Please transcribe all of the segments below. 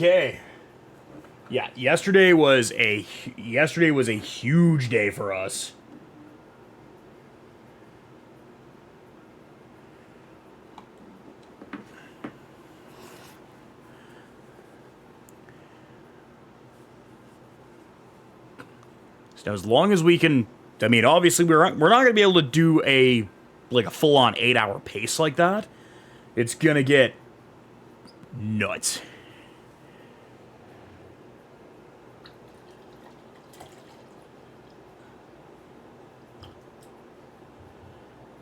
Okay. Yeah, yesterday was a huge day for us. So as long as we can, I mean, obviously we're not going to be able to do a full-on 8-hour pace like that. It's going to get nuts.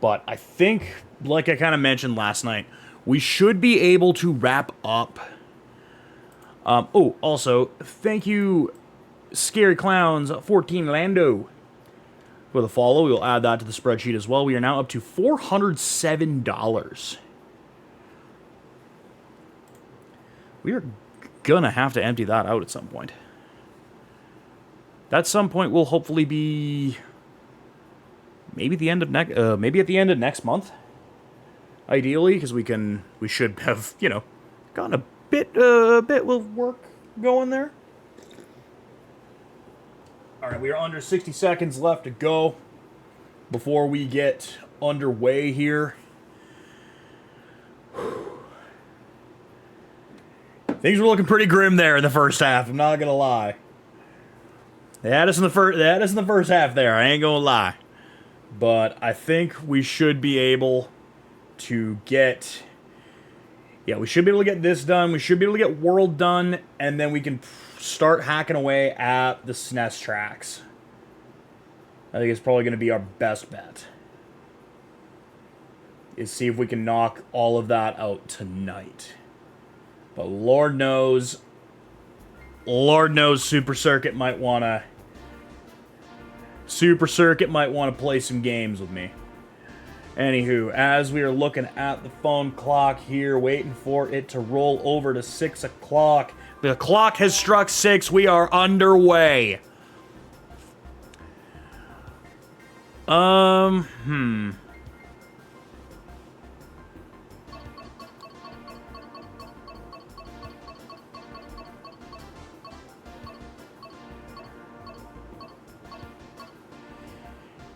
But I think, like I kind of mentioned last night, we should be able to wrap up. Oh, also, thank you, Scary Clowns 14 Lando, for the follow. We'll add that to the spreadsheet as well. We are now up to $407. We are gonna have to empty that out at some point. That some point will hopefully be maybe the end of maybe at the end of next month, ideally, because we should have gotten a bit of work going there. All right, we are under 60 seconds left to go before we get underway here. Things were looking pretty grim there in the first half. I'm not gonna lie. They had us in the first half there. I ain't gonna lie. But I think we should be able to get... Yeah, we should be able to get this done. We should be able to get World done. And then we can start hacking away at the SNES tracks. I think it's probably going to be our best bet. Is see if we can knock all of that out tonight. But Lord knows Super Circuit might want to play some games with me. Anywho, as we are looking at the phone clock here, waiting for it to roll over to 6 o'clock. The clock has struck 6. We are underway.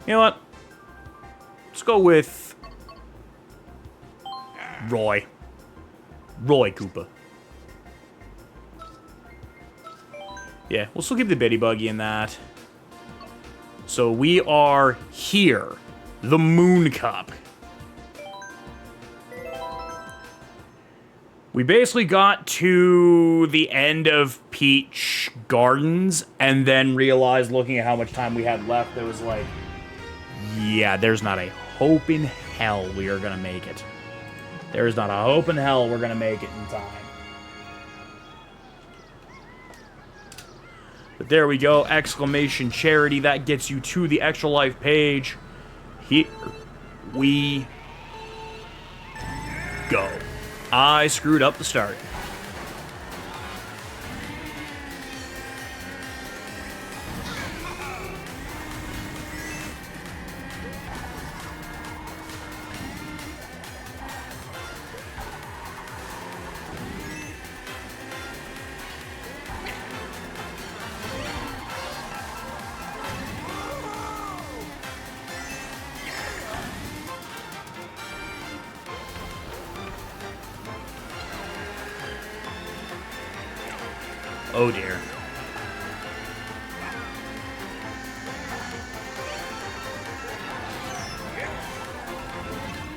You know what? Let's go with Roy. Roy Koopa. Yeah, we'll still keep the Bitty Buggy in that. So we are here. The Moon Cup. We basically got to the end of Peach Gardens and then realized, looking at how much time we had left, there was like, yeah, there's not a hope in hell we are gonna make it. There is not a hope in hell we're gonna make it in time. But there we go, exclamation charity. That gets you to the Extra Life page. Here we go. I screwed up the start. Oh dear.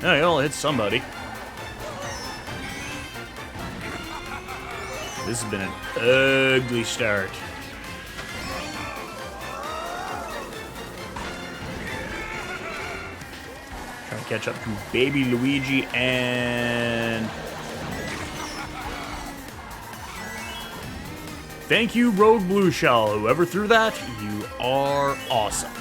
Oh, you'll hit somebody. This has been an ugly start. Trying to catch up to Baby Luigi and... Thank you, Road Blue Shell. Whoever threw that, you are awesome.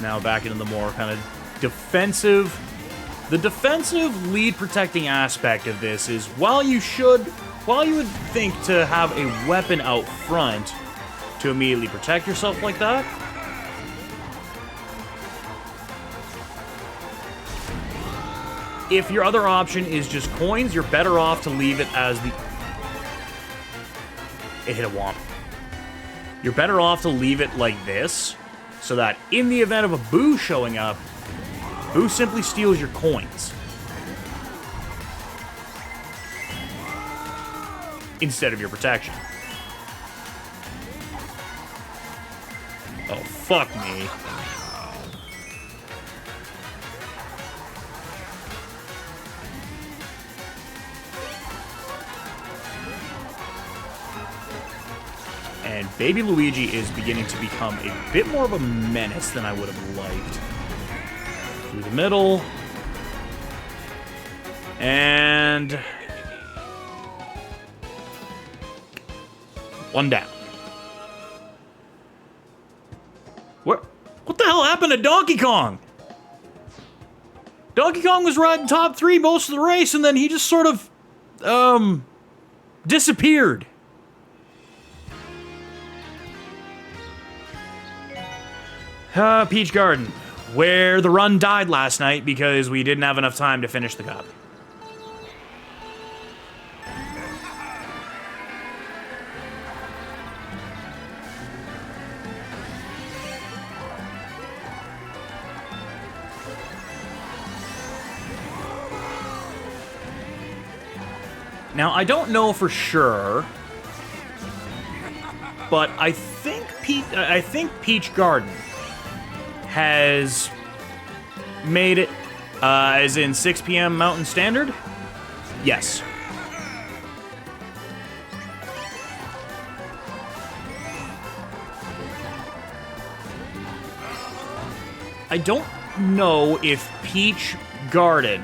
Now back into the more kind of defensive. The defensive lead protecting aspect of this is while you would think to have a weapon out front to immediately protect yourself like that, if your other option is just coins, you're better off to leave it as the... It hit a womp. You're better off to leave it like this, so that in the event of a Boo showing up, Boo simply steals your coins. Instead of your protection. Oh, fuck me. And Baby Luigi is beginning to become a bit more of a menace than I would have liked. Through the middle. And... one down. What the hell happened to Donkey Kong? Donkey Kong was riding top 3 most of the race, and then he just sort of, disappeared. Peach Garden, where the run died last night because we didn't have enough time to finish the cup. Now, I don't know for sure, but I think Peach Garden has made it, as in 6 p.m. Mountain Standard? Yes. I don't know if Peach Garden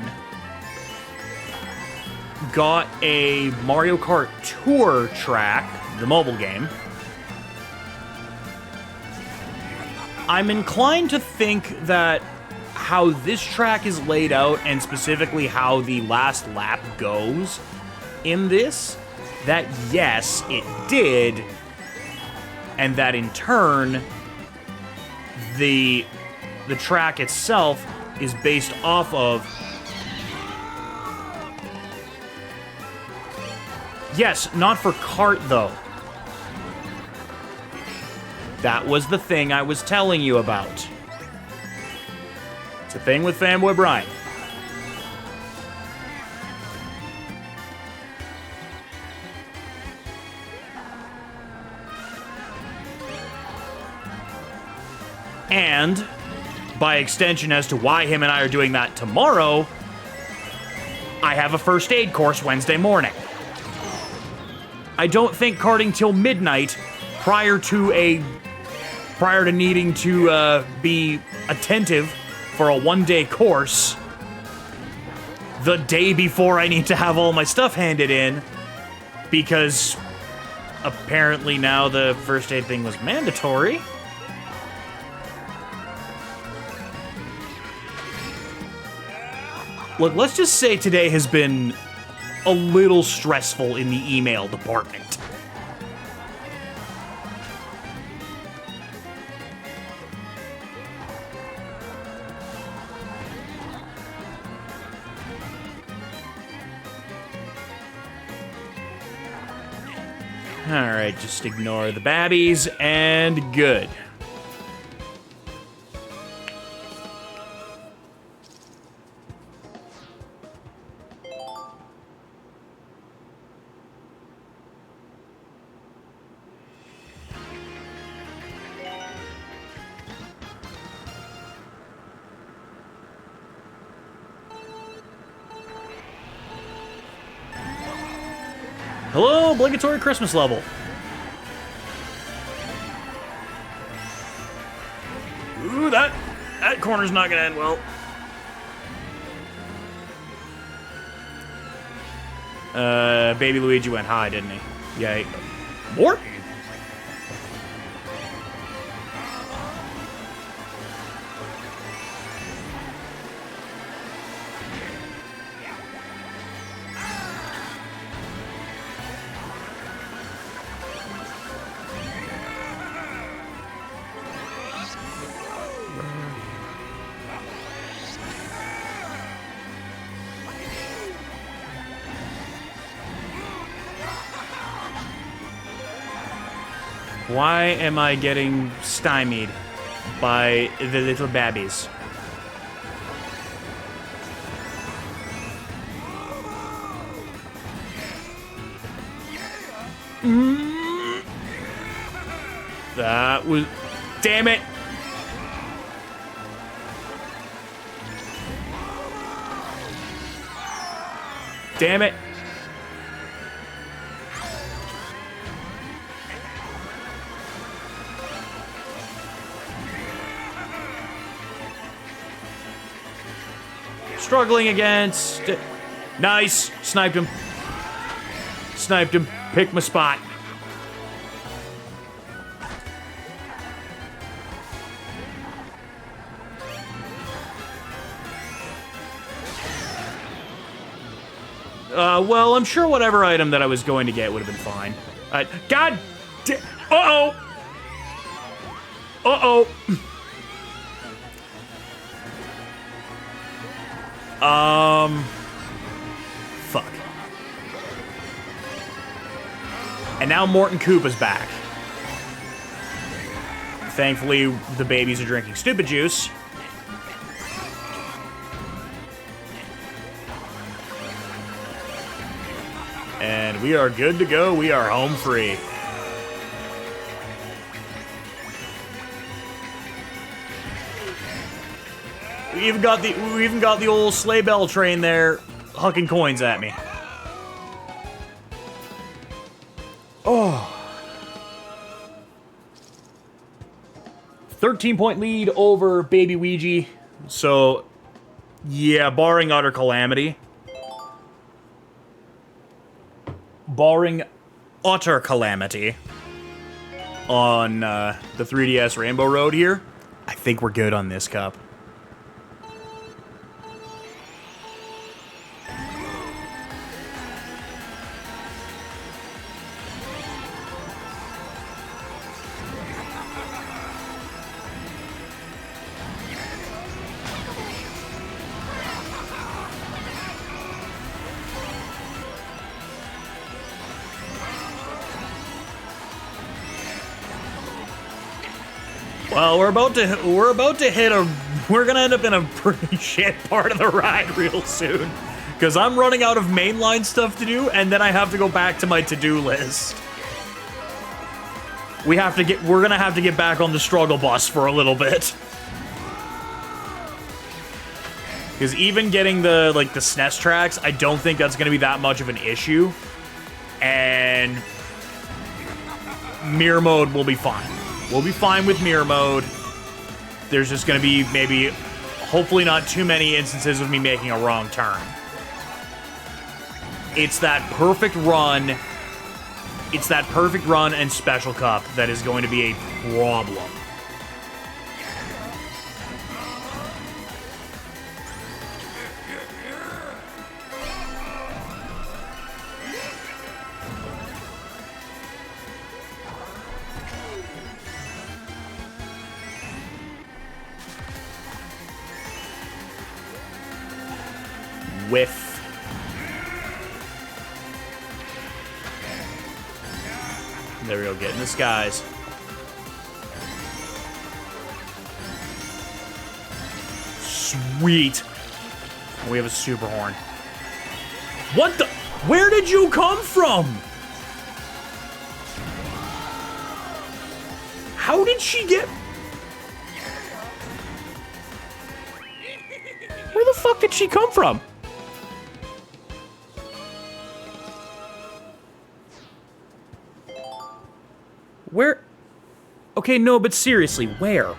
got a Mario Kart Tour track, the mobile game. I'm inclined to think that how this track is laid out, and specifically how the last lap goes in this, that yes, it did, and that in turn, the track itself is based off of... Yes, not for Kart, though. That was the thing I was telling you about. It's a thing with Fanboy Brian. And, by extension as to why him and I are doing that tomorrow, I have a first aid course Wednesday morning. I don't think karting till midnight prior to needing to be attentive for a one-day course the day before I need to have all my stuff handed in, because apparently now the first aid thing was mandatory. Look, let's just say today has been a little stressful in the email department. Alright, just ignore the babbies, and good. Hello, obligatory Christmas level. Ooh, that corner's not gonna end well. Baby Luigi went high, didn't he? Yeah. More? Why am I getting stymied by the little babbies? That was... Damn it! Damn it! Struggling against... Nice! Sniped him. Sniped him. Picked my spot. Well, I'm sure whatever item that I was going to get would have been fine. God uh-oh! Uh-oh! Fuck. And now Morton Koopa's back. Thankfully, the babies are drinking stupid juice. And we are good to go. We are home free. We even got the old sleigh bell train there hucking coins at me. Oh. 13-point lead over Baby Ouija. So, yeah, barring utter calamity. Barring utter calamity on the 3DS Rainbow Road here, I think we're good on this cup. Well, we're gonna end up in a pretty shit part of the ride real soon. Because I'm running out of mainline stuff to do, and then I have to go back to my to-do list. We're gonna have to get back on the struggle bus for a little bit. Because even getting the SNES tracks, I don't think that's gonna be that much of an issue. And mirror mode will be fine. We'll be fine with mirror mode. There's just gonna be maybe, hopefully not too many instances of me making a wrong turn. It's that perfect run. It's that perfect run and special cup that is going to be a problem. Whiff. There we go, get in the skies. Sweet. We have a super horn. What the? Where did you come from? How did she get? Where the fuck did she come from? Where? Okay, no, but seriously, where?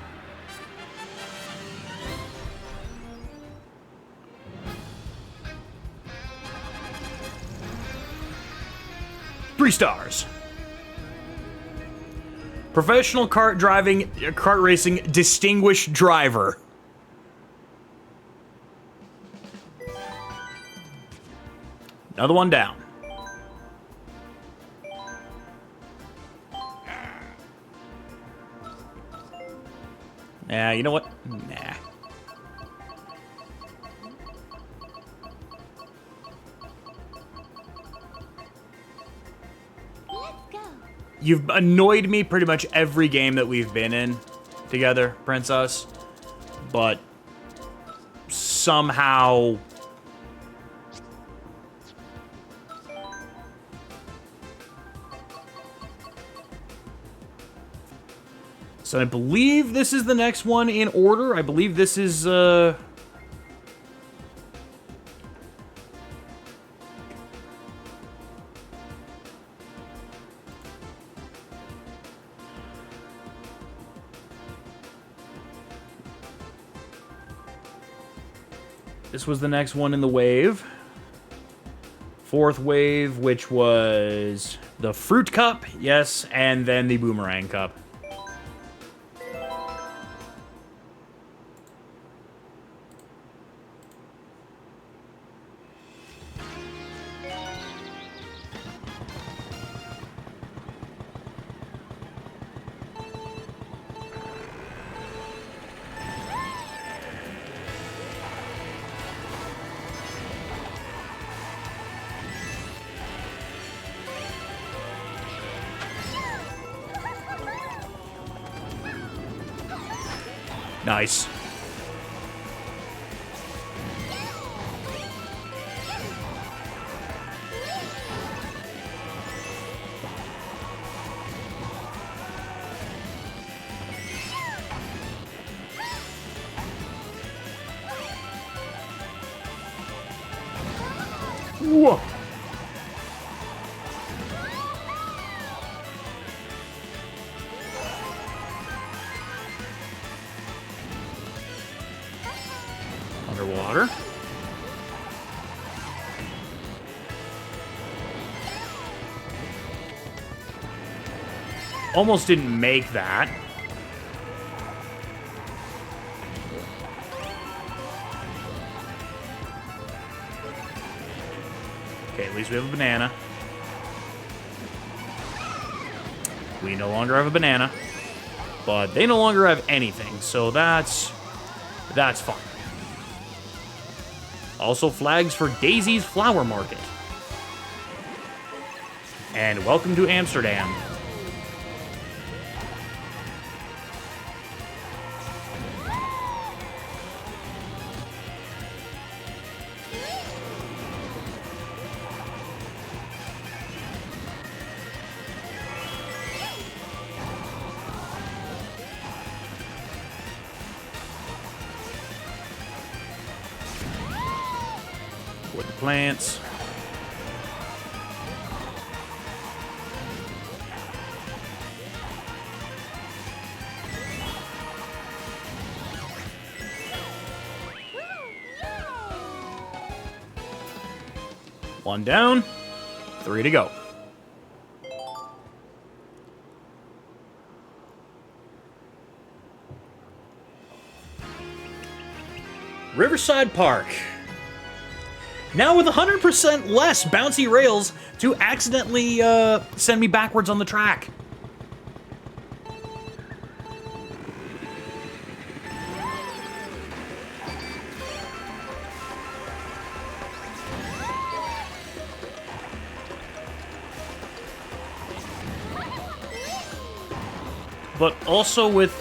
Three stars. Professional kart racing distinguished driver. Another one down. Yeah, you know what? Nah. Let's go. You've annoyed me pretty much every game that we've been in together, Princess. But somehow... So I believe this is the next one in order. I believe this is, This was the next one in the wave. Fourth wave, which was the Fruit Cup, yes, and then the Boomerang Cup. Nice. Whoa. Underwater. Almost didn't make that. Okay, at least we have a banana. We no longer have a banana. But they no longer have anything, so that's fine. Also flags for Daisy's Flower Market. And welcome to Amsterdam. With the plants. One down, 3 to go. Riverside Park. Now with 100% less bouncy rails to accidentally send me backwards on the track. But also with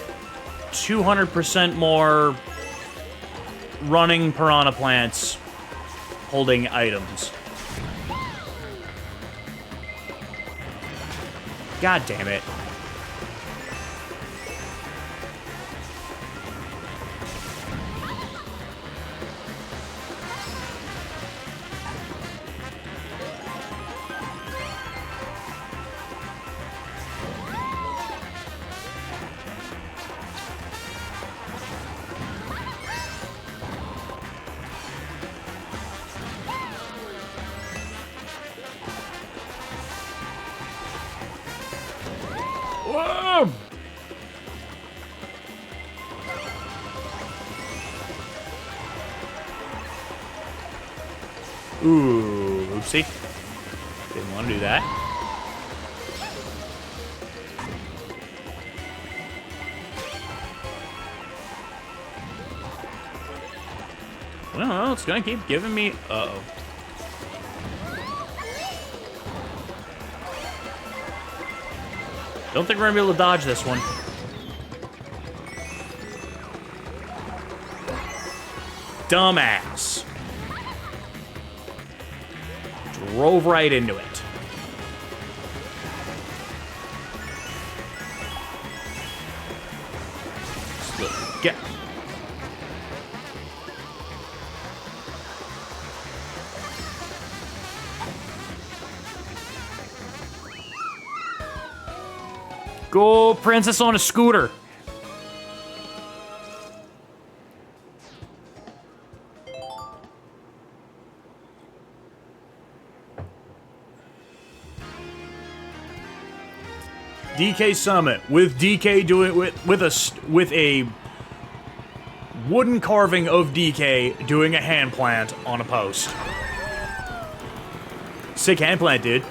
200% more running piranha plants holding items. God damn it. Whoa! Ooh, oopsie. Didn't want to do that. Well, it's gonna keep giving me... Uh-oh. Don't think we're gonna be able to dodge this one. Dumbass. Drove right into it. Get. Go, princess on a scooter. DK Summit with DK doing with a wooden carving of DK doing a hand plant on a post. Sick hand plant, dude.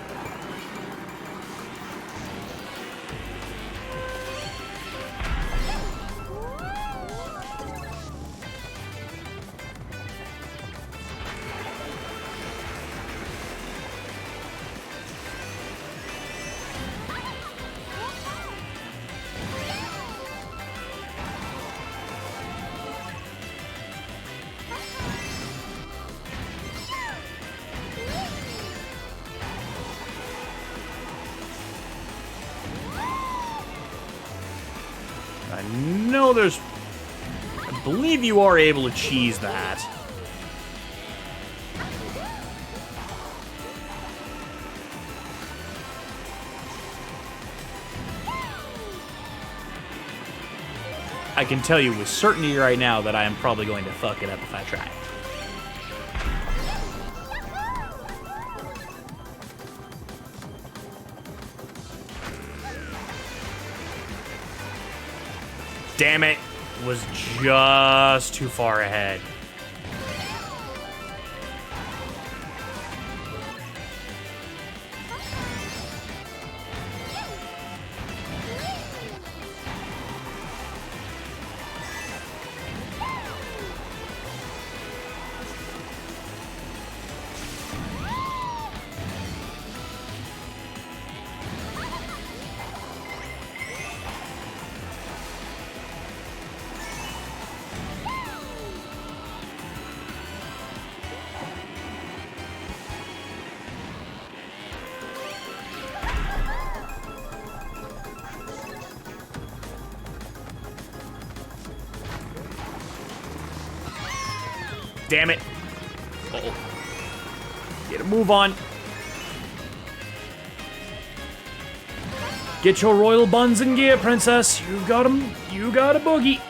I know there's... I believe you are able to cheese that. I can tell you with certainty right now that I am probably going to fuck it up if I try. Damn it, was just too far ahead. Damn it. Uh-oh. Get a move on. Get your royal buns in gear, princess. You got 'em. You got a boogie.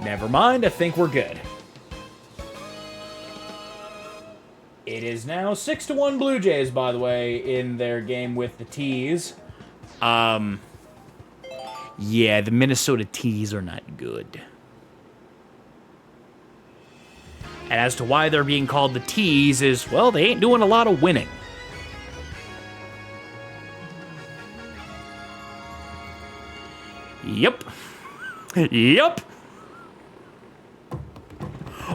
Never mind, I think we're good. It is now 6-1 Blue Jays, by the way, in their game with the Tees. Yeah, the Minnesota Tees are not good. And as to why they're being called the Tees is, well, they ain't doing a lot of winning. Yep. Yep.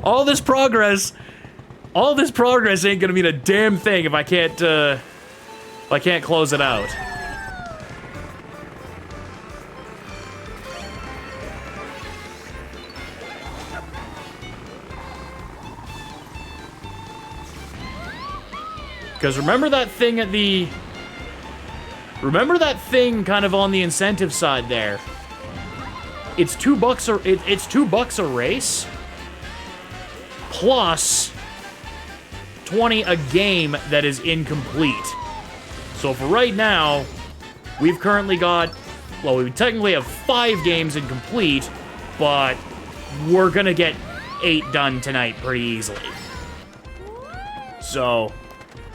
All this progress ain't gonna mean a damn thing if I can't close it out. Because remember that thing kind of on the incentive side there. It's $2 a race. Plus 20 a game that is incomplete. So for right now, we've currently got, well, we technically have 5 games incomplete, but we're gonna get 8 done tonight pretty easily. So,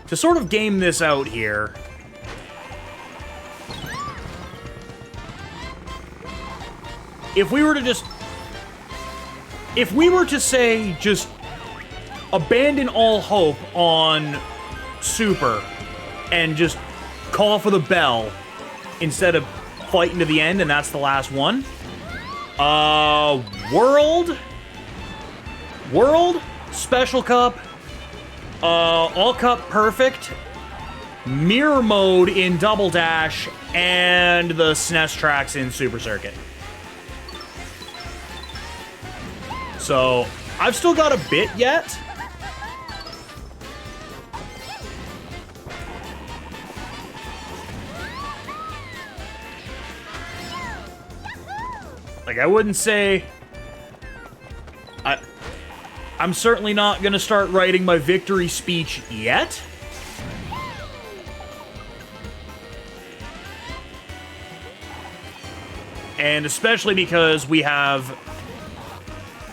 to sort of game this out here, if we were to just... If we were to say, just abandon all hope on Super and just call for the bell instead of fighting to the end, and that's the last one. World, Special Cup, All Cup Perfect, Mirror Mode in Double Dash, and the SNES tracks in Super Circuit. So, I've still got a bit yet. Like, I wouldn't say... I'm certainly not gonna start writing my victory speech yet. And especially because we have...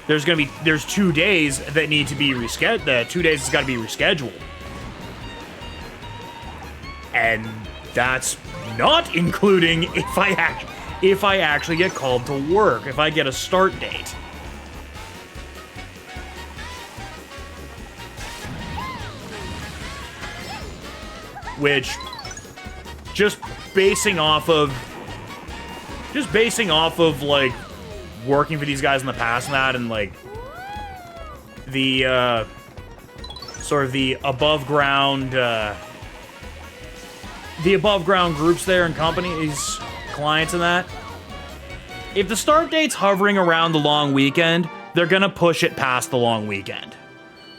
There's 2 days that need to be rescheduled. The 2 days has got to be rescheduled. And that's not including if I actually get called to work, if I get a start date. Which, just basing off of, like, working for these guys in the past and that, and, like, the, sort of the above ground groups there and companies, clients and that. If the start date's hovering around the long weekend, they're gonna push it past the long weekend.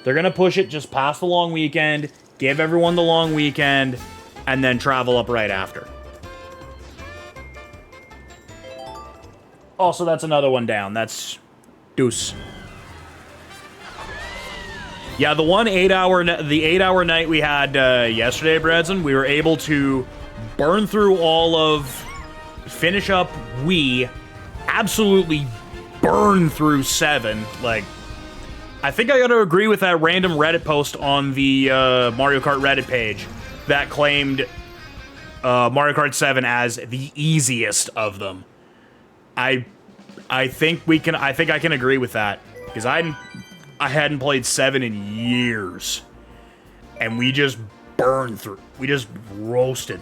They're gonna push it just past the long weekend, give everyone the long weekend, and then travel up right after. Also, that's another one down. That's deuce. Yeah, the 8-hour night we had yesterday, Bredson, we were able to burn through finish up Wii, absolutely burn through 7. Like, I think I gotta agree with that random Reddit post on the Mario Kart Reddit page that claimed Mario Kart 7 as the easiest of them. I think I can agree with that, because I hadn't played 7 in years, and we just roasted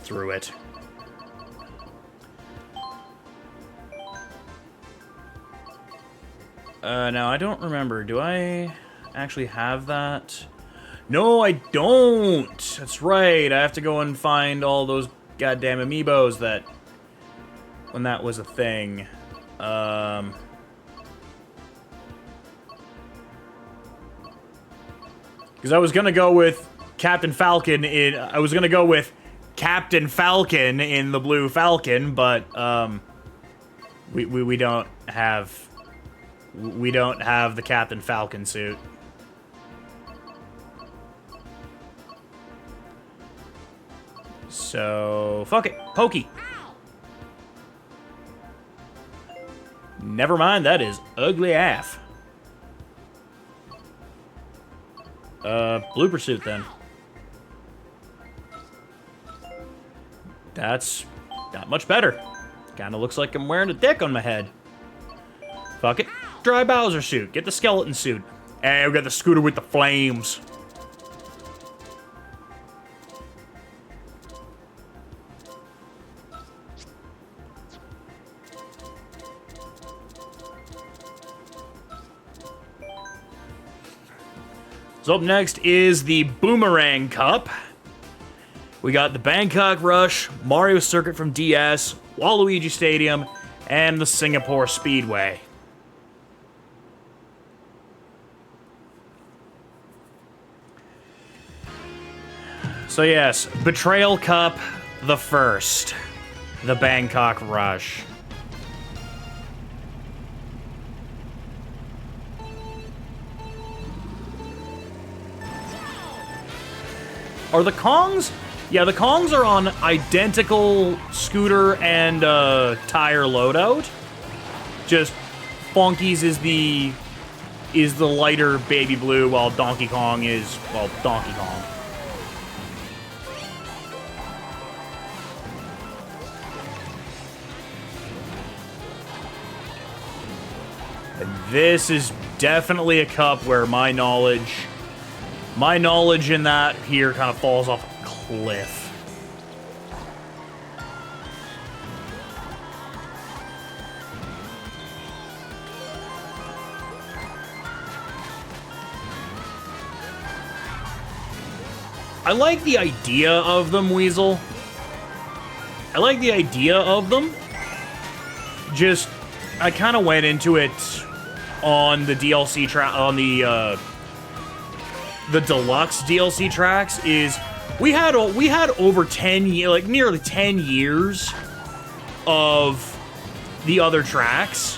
through it. Now I don't remember, do I actually have that? No, I don't! That's right, I have to go and find all those goddamn amiibos when that was a thing. Because I was gonna go with Captain Falcon in the Blue Falcon, but we don't have the Captain Falcon suit. So fuck it, Pokey. Never mind, that is ugly AF. Blue Pursuit then. That's not much better. Kinda looks like I'm wearing a dick on my head. Fuck it. Dry Bowser suit. Get the skeleton suit. Hey, we got the scooter with the flames. So up next is the Boomerang Cup. We got the Bangkok Rush, Mario Circuit from DS, Waluigi Stadium, and the Singapore Speedway. So yes, Betrayal Cup, the first. The Bangkok Rush. Are the Kongs? Yeah, the Kongs are on identical scooter and tire loadout. Just Funky's is the lighter baby blue, while Donkey Kong is, well, Donkey Kong. And this is definitely a cup where my knowledge in that here kind of falls off a cliff. I like the idea of them, Weasel. I like the idea of them. Just, I kind of went into it on the DLC track, on the Deluxe DLC tracks. Is we had over 10 years, like nearly 10 years of the other tracks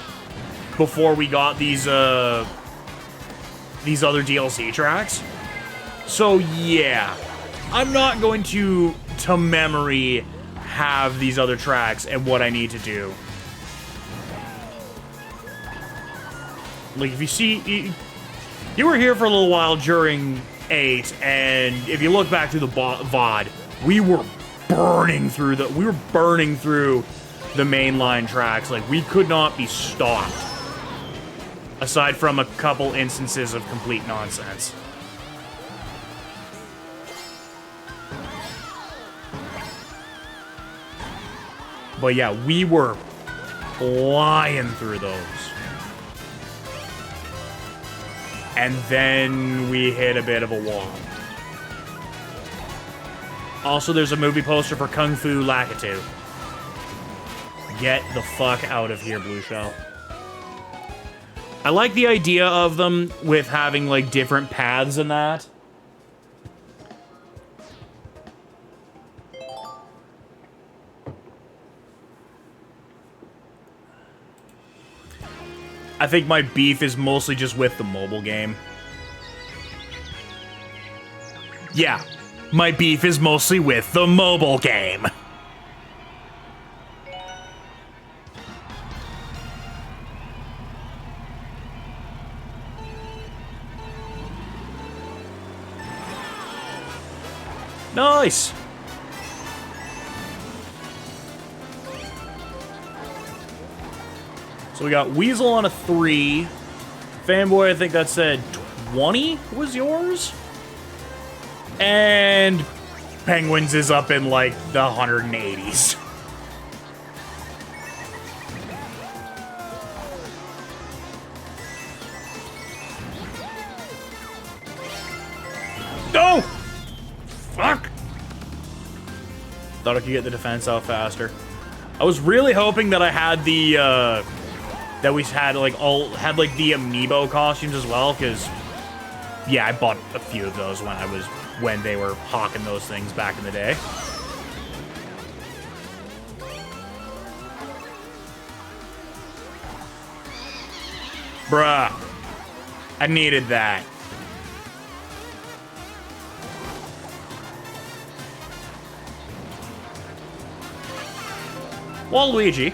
before we got these other DLC tracks. So yeah, I'm not going to memory have these other tracks and what I need to do. Like, if you see, you were here for a little while during 8, and if you look back through the VOD, we were burning through the mainline tracks. Like, we could not be stopped. Aside from a couple instances of complete nonsense. But yeah, we were flying through those. And then we hit a bit of a wall. Also, there's a movie poster for Kung Fu Lakitu. Get the fuck out of here, Blue Shell. I like the idea of them with having, like, different paths and that. I think my beef is mostly just with the mobile game. Yeah, my beef is mostly with the mobile game. Nice! So we got Weasel on a 3. Fanboy, I think that said 20 was yours? And Penguins is up in, like, the 180s. No! Fuck! Thought I could get the defense out faster. I was really hoping that I had the, that we had, like, the amiibo costumes as well, because, yeah, I bought a few of those when they were hawking those things back in the day. Bruh. I needed that. Waluigi,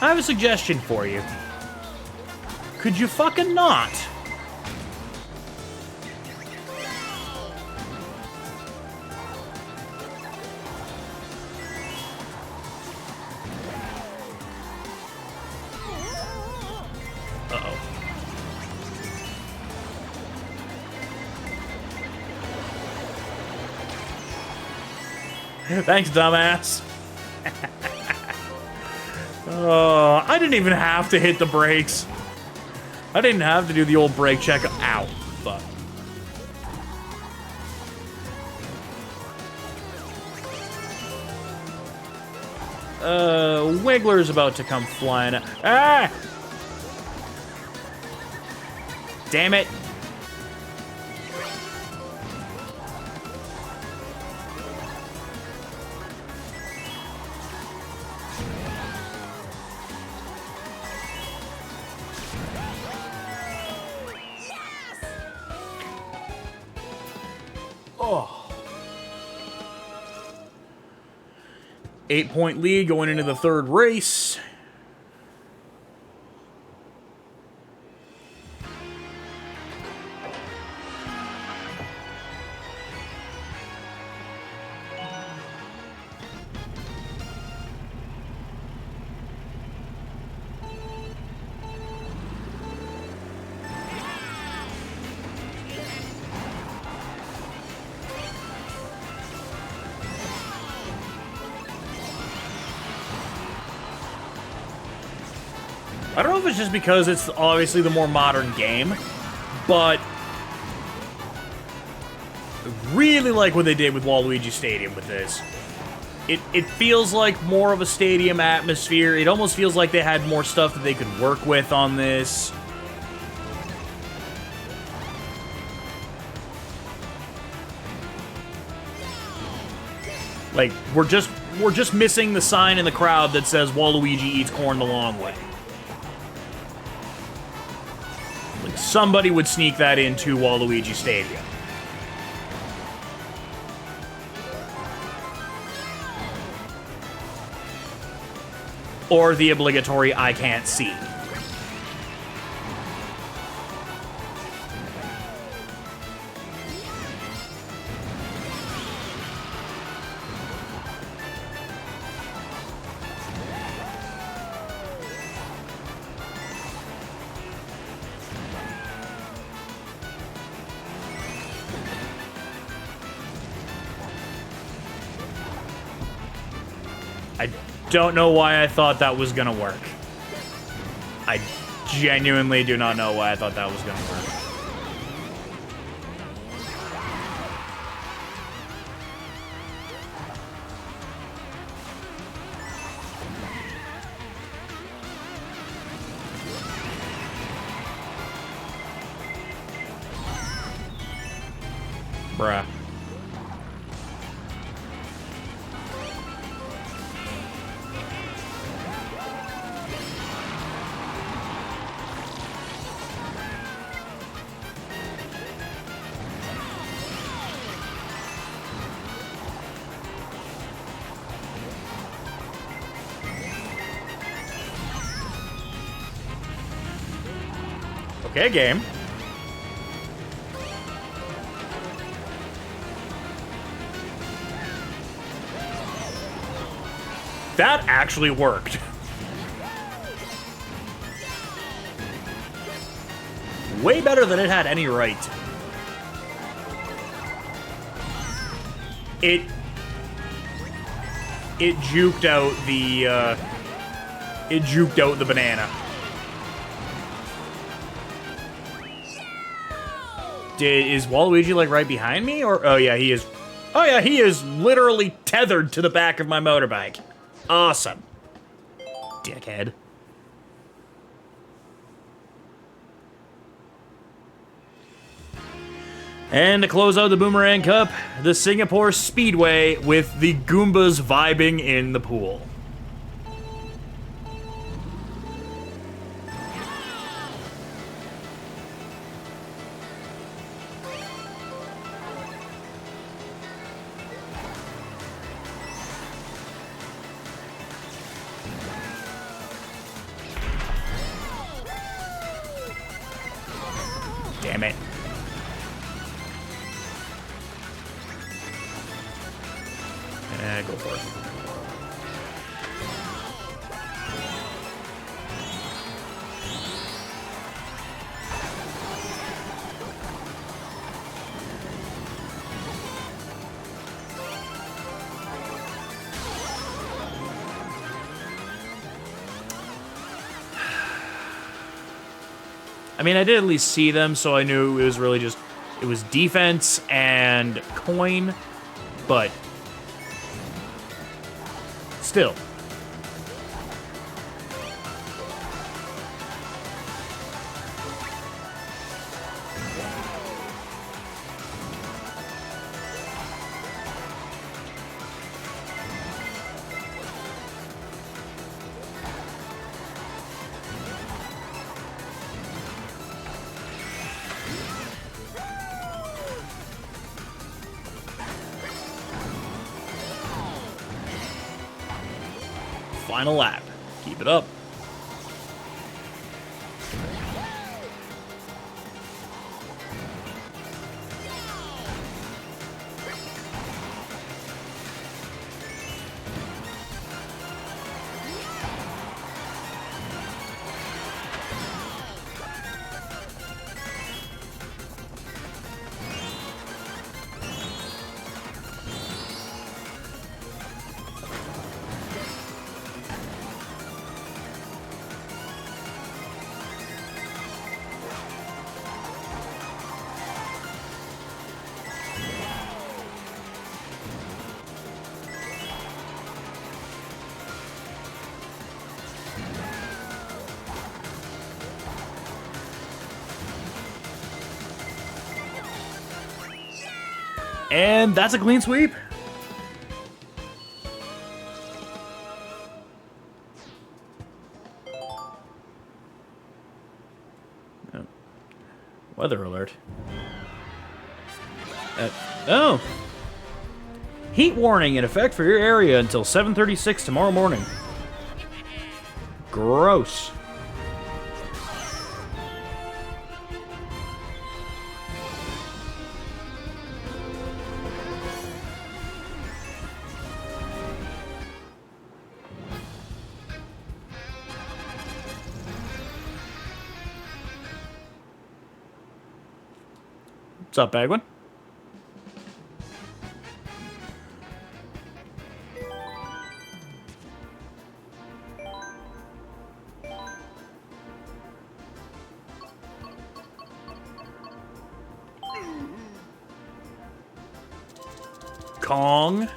I have a suggestion for you. Could you fucking not? Uh-oh. Thanks, dumbass. Oh, I didn't even have to hit the brakes. I didn't have to do the old brake check. Ow. Fuck. Wiggler's about to come flying out. Ah! Damn it. Oh. 8-point lead going into the third race. I don't know if it's just because it's obviously the more modern game, but I really like what they did with Waluigi Stadium with this. It feels like more of a stadium atmosphere. It almost feels like they had more stuff that they could work with on this. Like, we're just missing the sign in the crowd that says Waluigi eats corn the long way. Like, somebody would sneak that into Waluigi Stadium. Or the obligatory I can't see. I don't know why I thought that was gonna work. I genuinely do not know why I thought that was gonna work. Bruh. Okay, game. That actually worked. Way better than it had any right to. It juked out the banana. Is Waluigi, like, right behind me? Or, oh yeah, he is. Oh yeah, he is literally tethered to the back of my motorbike. Awesome. Dickhead. And to close out the Boomerang Cup, the Singapore Speedway with the Goombas vibing in the pool. Damn it. Go for it. I mean, I did at least see them, so I knew it was really just, it was defense and coin, but still. Final lap. Keep it up. And that's a clean sweep. Oh. Weather alert. Oh. Heat warning in effect for your area until 7:36 tomorrow morning. Gross. What's up, Bagwin? Kong.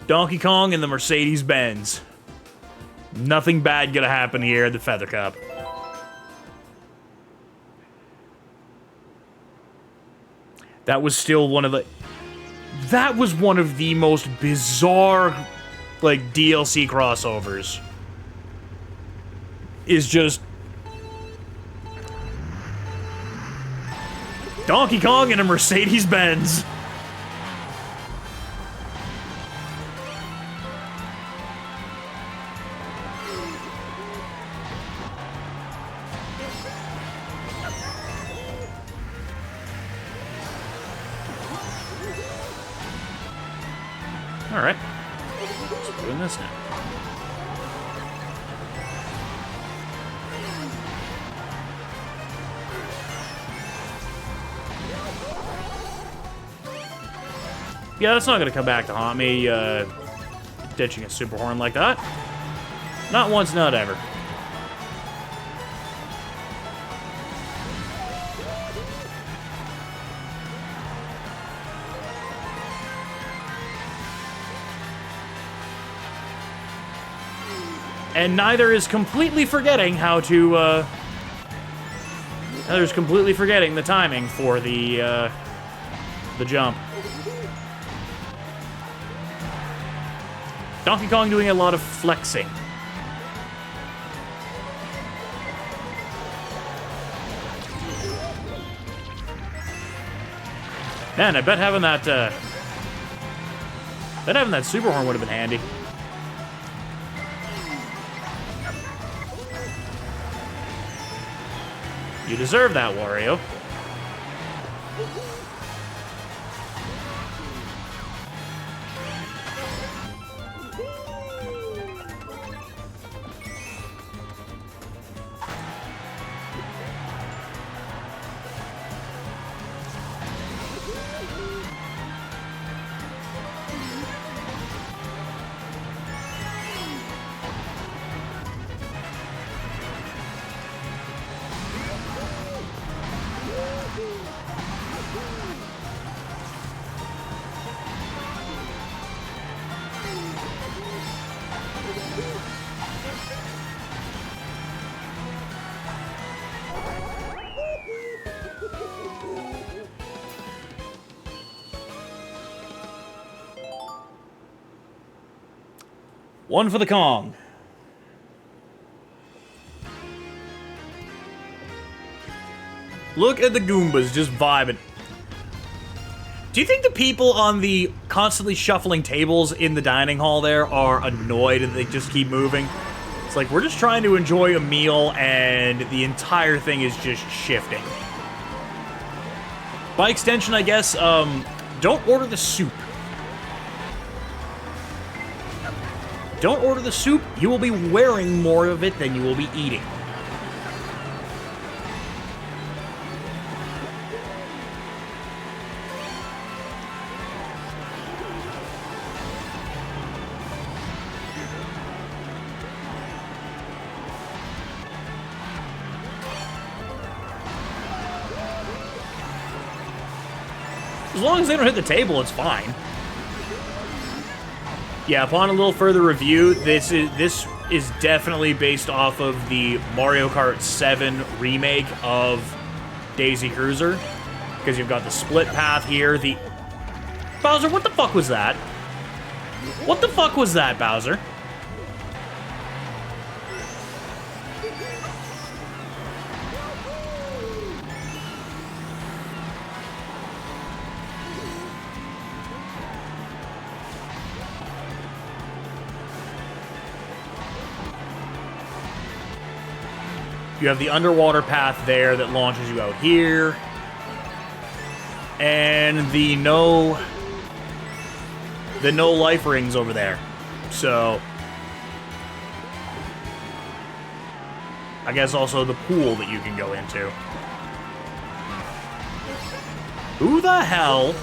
Donkey Kong and the Mercedes-Benz. Nothing bad gonna happen here at the Feather Cup. That was still one of the... That was one of the most bizarre, like, DLC crossovers. Is just... Donkey Kong and a Mercedes-Benz. Alright. Let's doing this now. Yeah, that's not gonna come back to haunt me, ditching a super horn like that. Not once, not ever. And neither is completely forgetting how to, neither's completely forgetting the timing for the jump. Donkey Kong doing a lot of flexing. Man, I bet having that super horn would have been handy. You deserve that, Wario. One for the Kong. Look at the Goombas just vibing. Do you think the people on the constantly shuffling tables in the dining hall there are annoyed and they just keep moving? It's like, we're just trying to enjoy a meal and the entire thing is just shifting. By extension, I guess, don't order the soup. Don't order the soup, you will be wearing more of it than you will be eating. As long as they don't hit the table, it's fine. Yeah, upon a little further review, this is definitely based off of the Mario Kart 7 remake of Daisy Cruiser, because you've got the split path here. The Bowser, what the fuck was that? What the fuck was that, Bowser? You have the underwater path there that launches you out here. And the no life rings over there. So I guess also the pool that you can go into. Who the hell?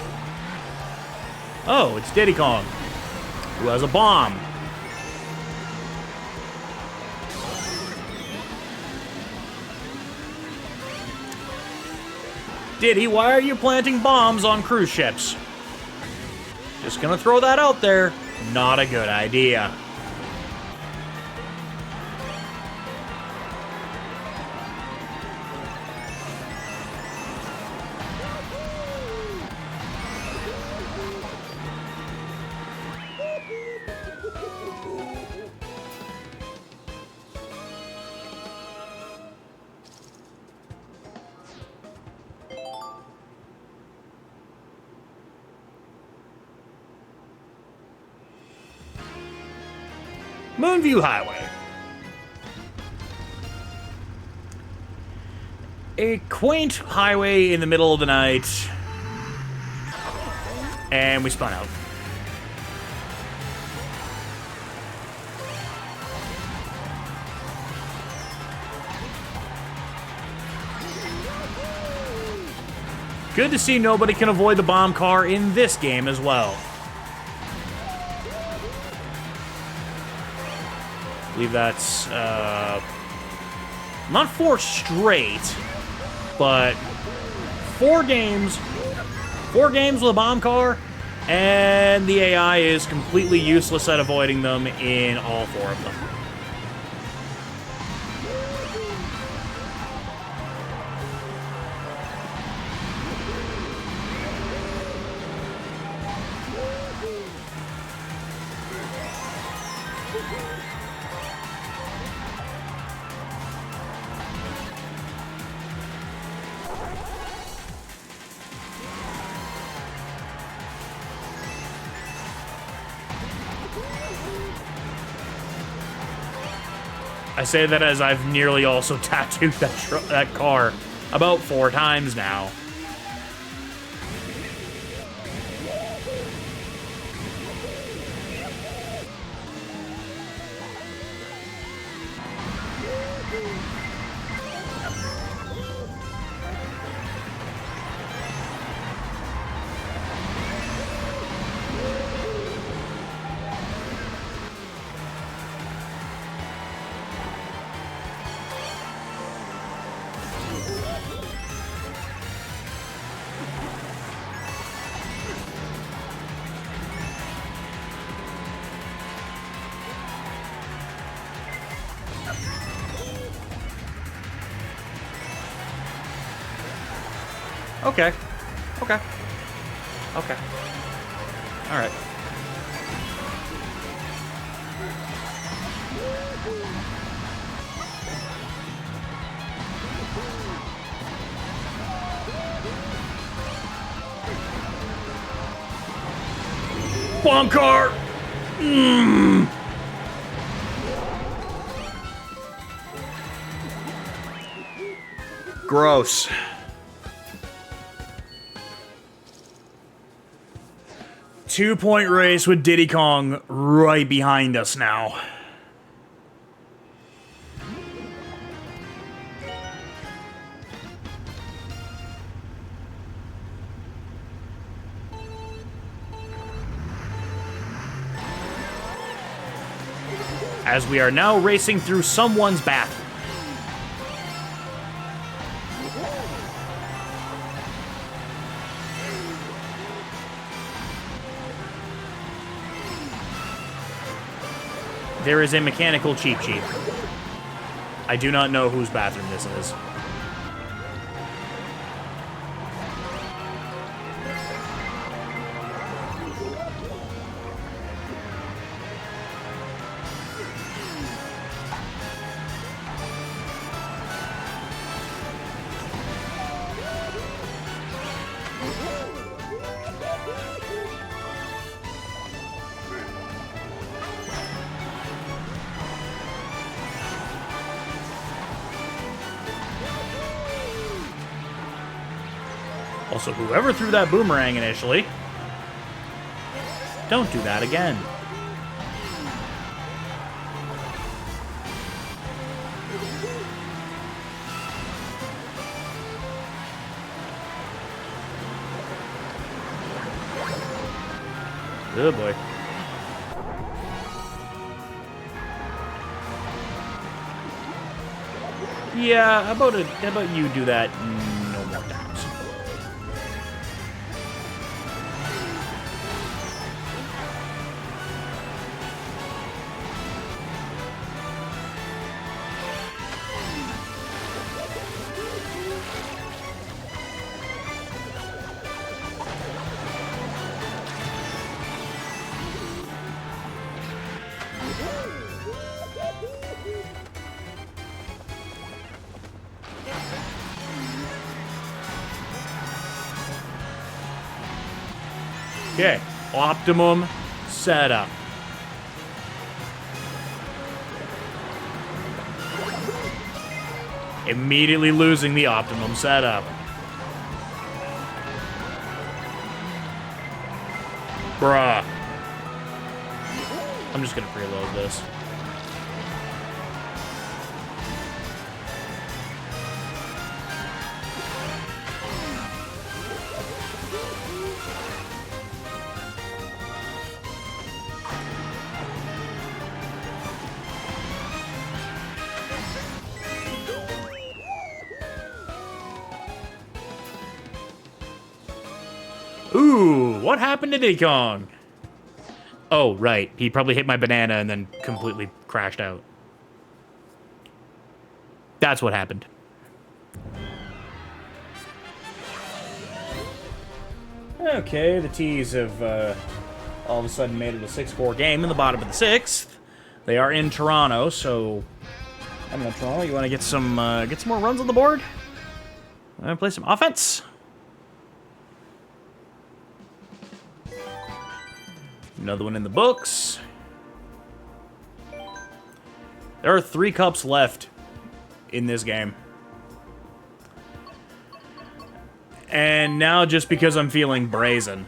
Oh, it's Diddy Kong, who has a bomb. Diddy, why are you planting bombs on cruise ships? Just gonna throw that out there. Not a good idea. Moonview Highway. A quaint highway in the middle of the night. And we spun out. Good to see nobody can avoid the bomb car in this game as well. I believe that's, not 4 straight, but 4 games with a bomb car, and the AI is completely useless at avoiding them in all 4 of them. I say that as I've nearly also tattooed that car about 4 times now. Okay. Okay. Okay. All right. Bomb car! Gross. Two-point race with Diddy Kong right behind us now. As we are now racing through someone's bathroom. There is a mechanical Cheep Cheep. I do not know whose bathroom this is. Also, whoever threw that boomerang initially, don't do that again. Oh boy. Yeah, how about you do that no more times? Okay, optimum setup. Immediately losing the optimum setup. Bruh. I'm just gonna preload this. Ooh, what happened to Diddy Kong? Oh, right. He probably hit my banana and then completely crashed out. That's what happened. Okay, the T's have all of a sudden made it a 6-4 game in the bottom of the 6th. They are in Toronto, so... I don't know, Toronto, you want to get some more runs on the board? Want to play some offense? Another one in the books. There are 3 cups left in this game. And now just because I'm feeling brazen.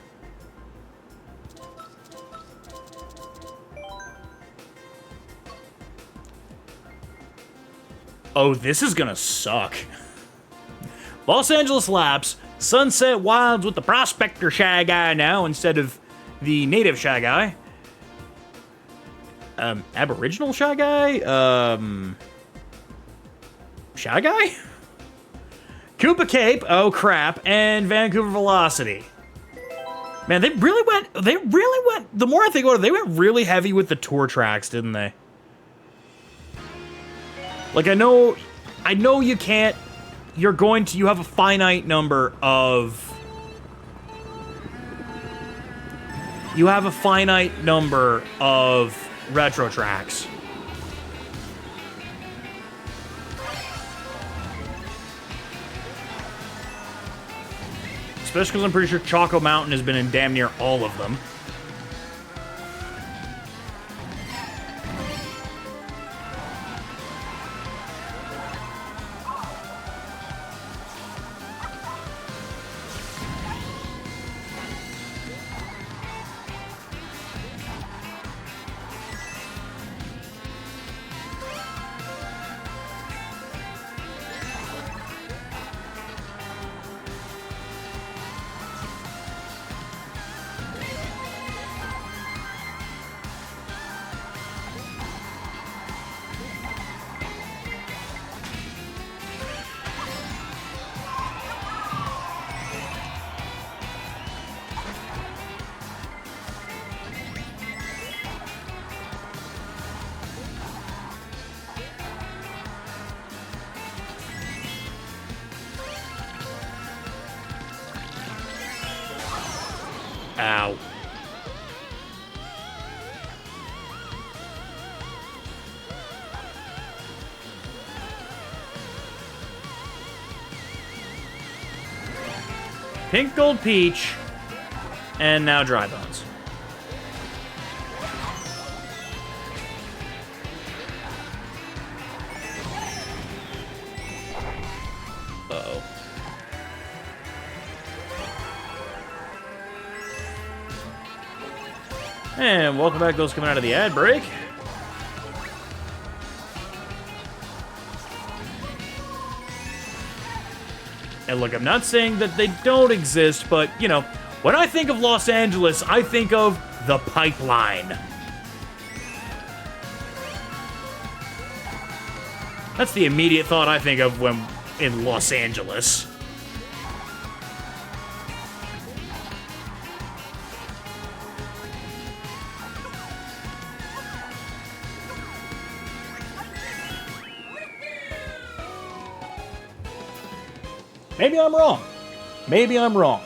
Oh, this is gonna suck. Los Angeles Laps, Sunset Wilds with the Prospector Shy Guy now instead of the native Shy Guy. Aboriginal Shy Guy? Shy Guy? Koopa Cape, oh crap, and Vancouver Velocity. Man, they really went, the more I think about it, they went really heavy with the tour tracks, didn't they? Like, I know you can't, you have a finite number of... You have a finite number of retro tracks. Especially because I'm pretty sure Choco Mountain has been in damn near all of them. Pink Gold Peach, and now Dry Bones. Uh-oh. And welcome back, those coming out of the ad break. And look, I'm not saying that they don't exist, but, you know, when I think of Los Angeles, I think of the pipeline. That's the immediate thought I think of when in Los Angeles. Maybe I'm wrong. Maybe I'm wrong.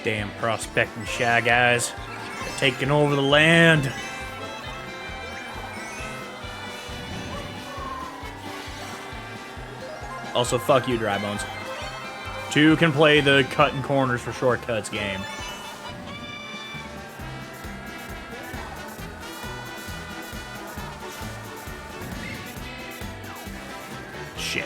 Damn prospecting shy guys. They're taking over the land. Also, fuck you, Dry Bones. 2 can play the cutting corners for shortcuts game. Shit.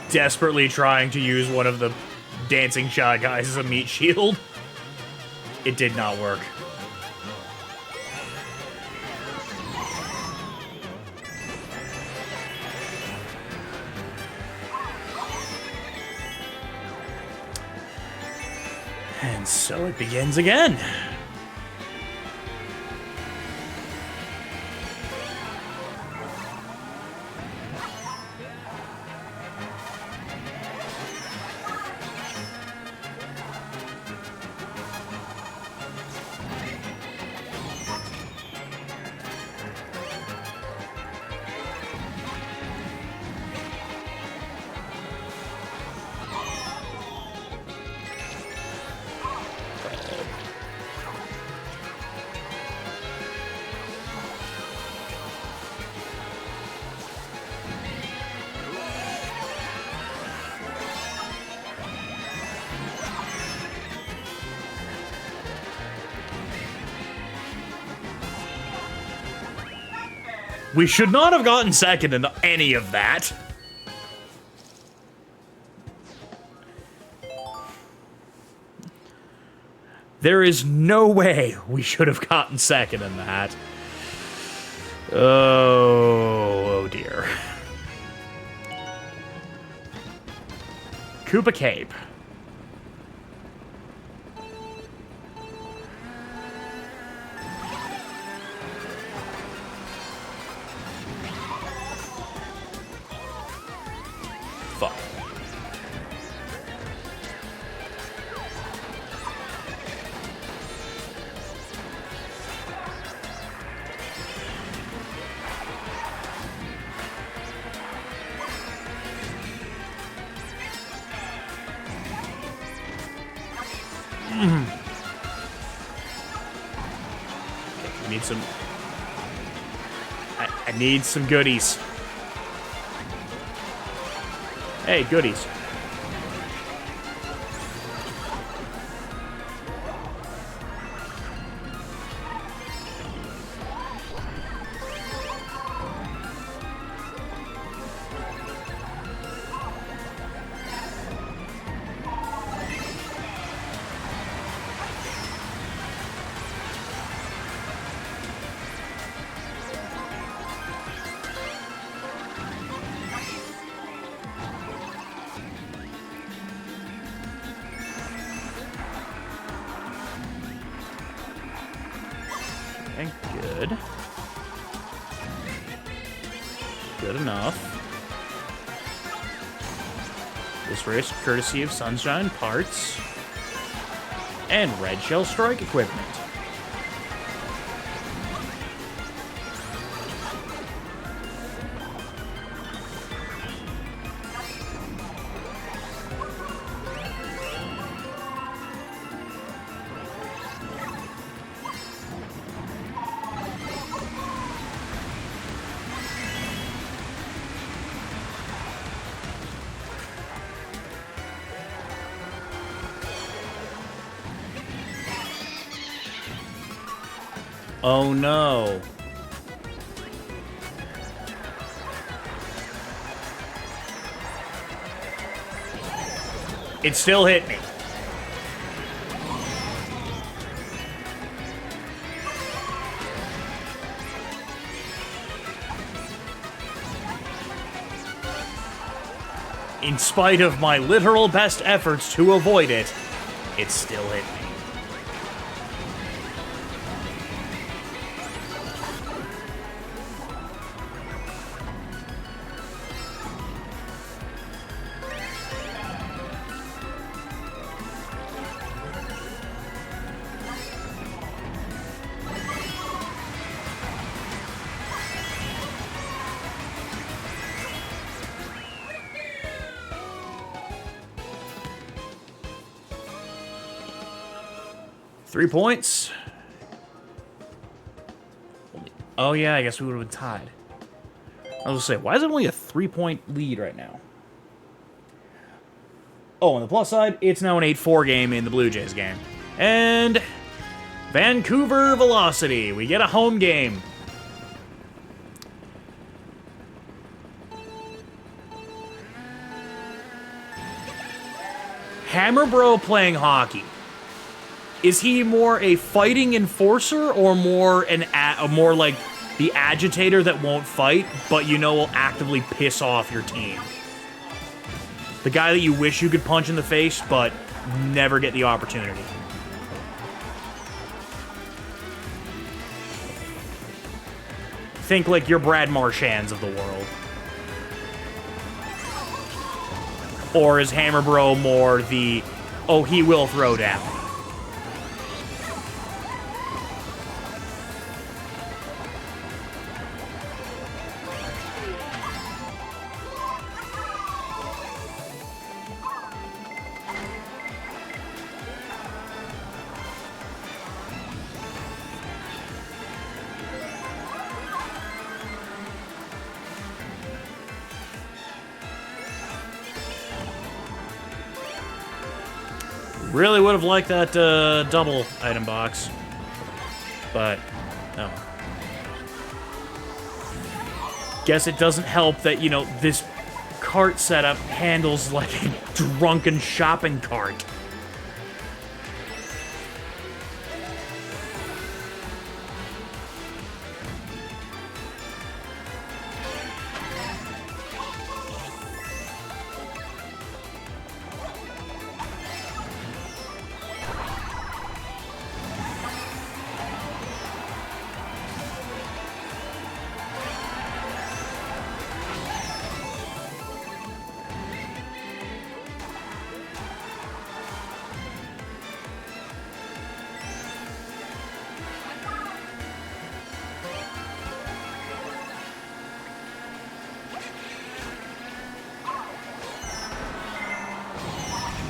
Desperately trying to use one of the dancing shy guys as a meat shield. It did not work. And so it begins again. We should not have gotten second in any of that. There is no way we should have gotten second in that. Oh dear. Koopa Cape. Fuck. I need some... I need some goodies. Hey, goodies. Okay, good. Good enough. This race, courtesy of Sunshine Parts and Red Shell Strike equipment. Oh no. It still hit me. In spite of my literal best efforts to avoid it, it still hit me. Three points. Oh yeah, I guess we would have been tied. I was gonna say, why is it only a 3-point lead right now? Oh, on the plus side, it's now an 8-4 game in the Blue Jays game. And Vancouver Velocity, we get a home game. Hammer Bro playing hockey. Is he more a fighting enforcer or more more like the agitator that won't fight, but you know will actively piss off your team? The guy that you wish you could punch in the face, but never get the opportunity. Think like your Brad Marchands of the world. Or is Hammer Bro more the, oh, he will throw down? Really would have liked that double item box, but no. Guess it doesn't help that, you know, this cart setup handles like a drunken shopping cart.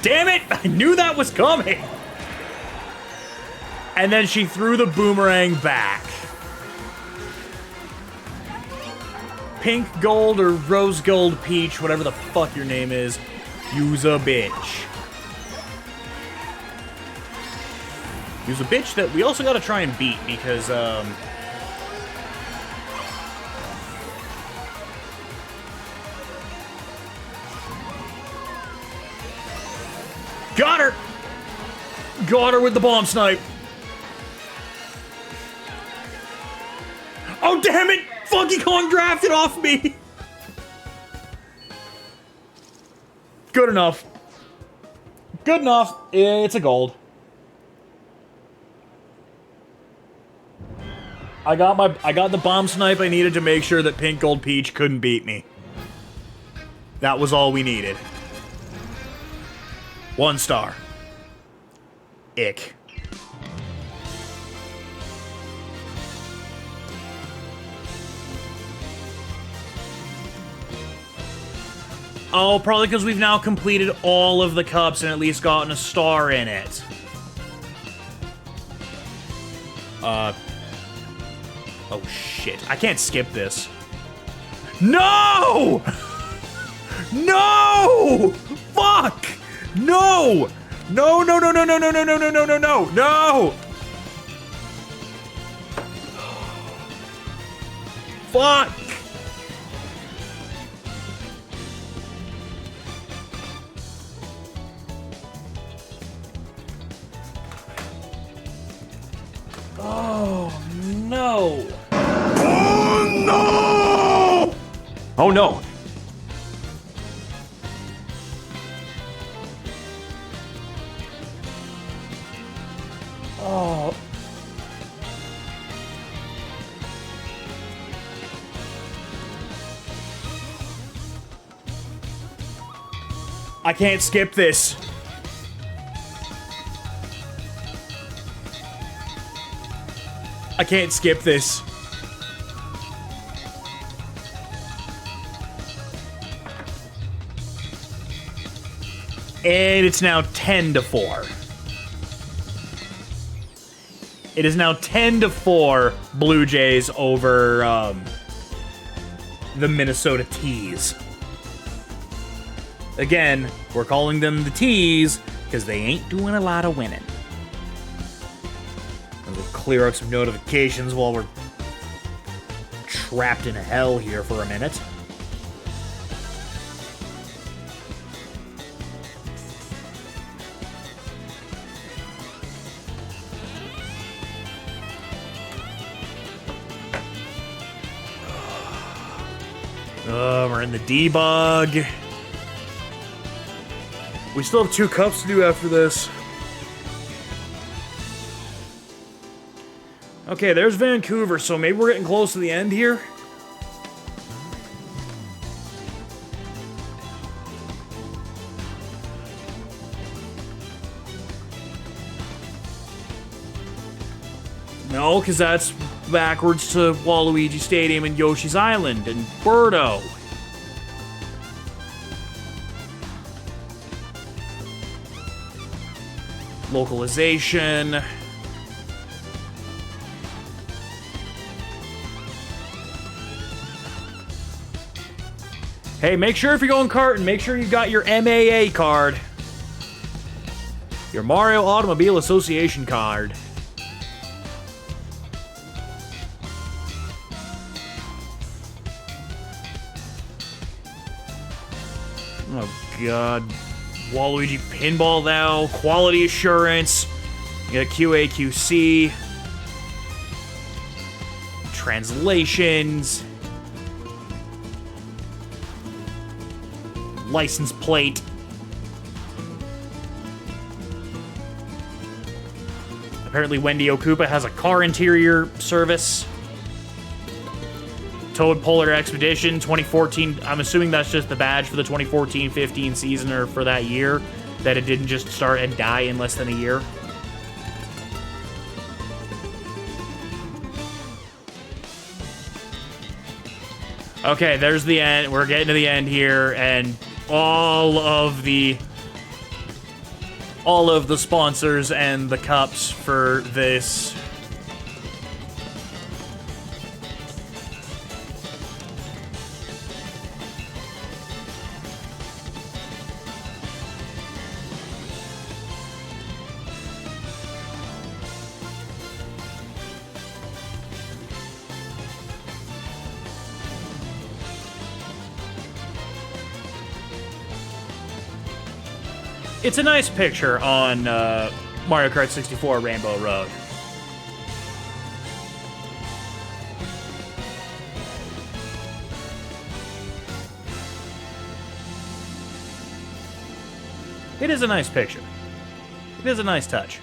Damn it! I knew that was coming! And then she threw the boomerang back. Pink gold or rose gold peach, whatever the fuck your name is, use a bitch. Use a bitch that we also gotta try and beat because, got her! Got her with the bomb snipe. Oh, damn it! Funky Kong drafted off me! Good enough. Good enough. It's a gold. I got the bomb snipe I needed to make sure that Pink Gold Peach couldn't beat me. That was all we needed. 1 star. Ick. Oh, probably because we've now completed all of the cups and at least gotten a star in it. Oh shit. I can't skip this. No! No! Fuck! No! No, no, no, no, no, no, no, no, no, no, no, no, no! Fuck! Oh, no. Oh, no! Oh, no. Oh. I can't skip this. I can't skip this. And it's now 10-4. It is now 10-4 Blue Jays over the Minnesota Tees. Again, we're calling them the Tees because they ain't doing a lot of winning. We'll clear up some notifications while we're trapped in hell here for a minute. We're in the debug. We still have 2 cups to do after this. Okay, there's Vancouver, so maybe we're getting close to the end here. No, because that's backwards to Waluigi Stadium and Yoshi's Island and Birdo. Localization. Hey, make sure if you're going karting, make sure you got your MAA card. Your Mario Automobile Association card. Oh, God. Waluigi Pinball, though. Quality assurance. You got QA/QC. Translations. License plate. Apparently Wendy Okupa has a car interior service. Toad Polar Expedition 2014. I'm assuming that's just the badge for the 2014-15 season or for that year. That it didn't just start and die in less than a year. Okay, there's the end. We're getting to the end here, and all of the sponsors and the cups for this. It's a nice picture on Mario Kart 64 Rainbow Road. It is a nice picture. It is a nice touch.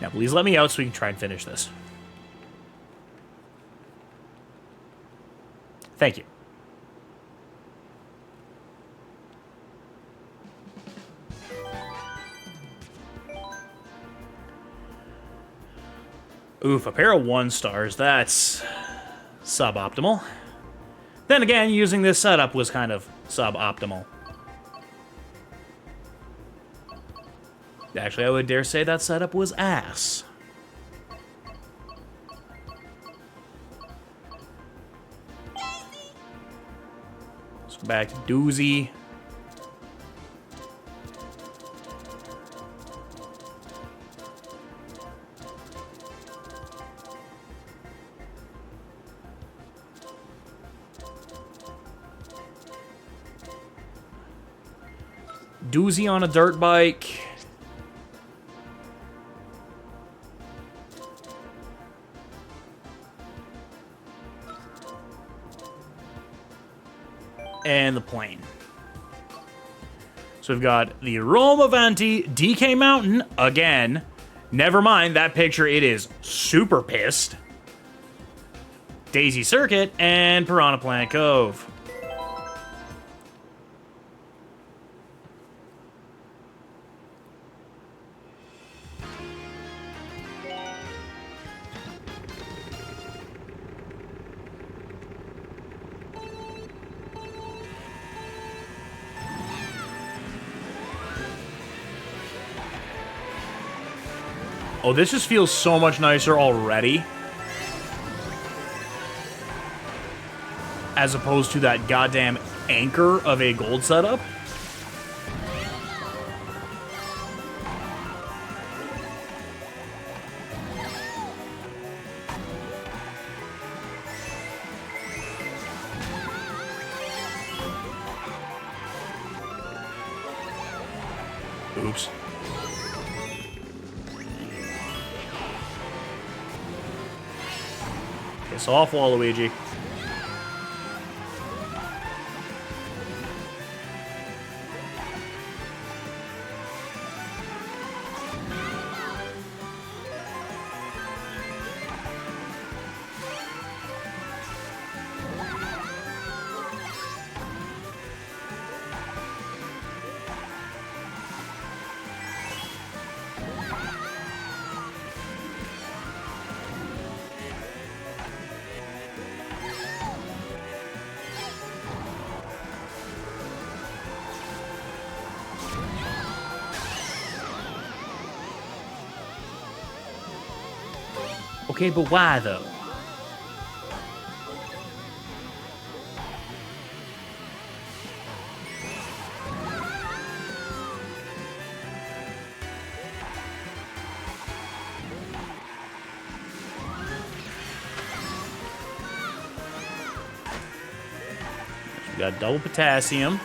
Now, please let me out so we can try and finish this. Thank you. Oof, a pair of 1 stars. That's suboptimal. Then again, using this setup was kind of suboptimal. Actually, I would dare say that setup was ass. Let's go back to Doozy. Doozy on a dirt bike. And the plane. So we've got the Roma Venti, DK Mountain, again. Never mind that picture, it is super pissed. Daisy Circuit, and Piranha Plant Cove. Oh, this just feels so much nicer already. As opposed to that goddamn anchor of a gold setup. Oops. Piss off, Waluigi. Okay, but why though? We got double potassium.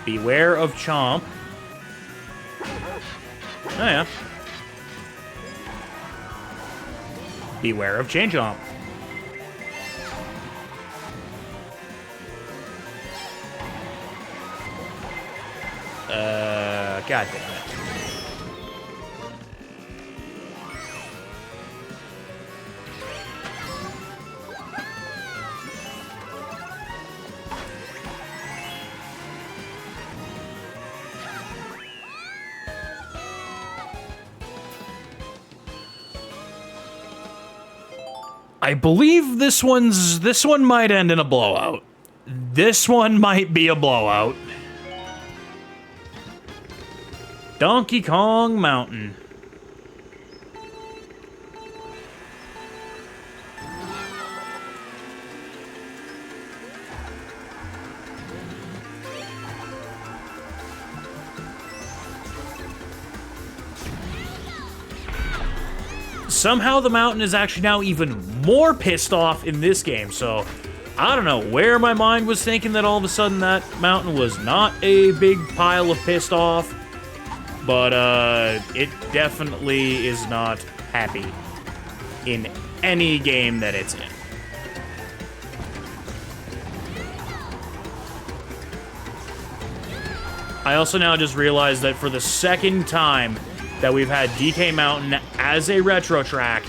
Beware of Chomp. Oh yeah. Beware of Chain Chomp. God damn it. I believe this one might end in a blowout. This one might be a blowout. Donkey Kong Mountain. Somehow the mountain is actually now even more pissed off in this game, so I don't know where my mind was thinking that all of a sudden that mountain was not a big pile of pissed off, but it definitely is not happy in any game that it's in. I also now just realized that for the second time that we've had DK Mountain as a retro track,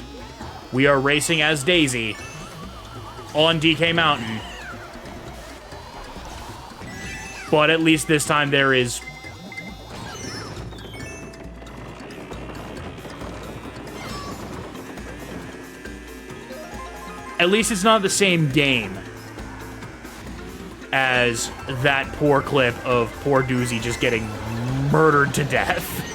we are racing as Daisy. on DK Mountain. But at least this time there is... At least it's not the same game as that poor clip of poor Doozy just getting murdered to death.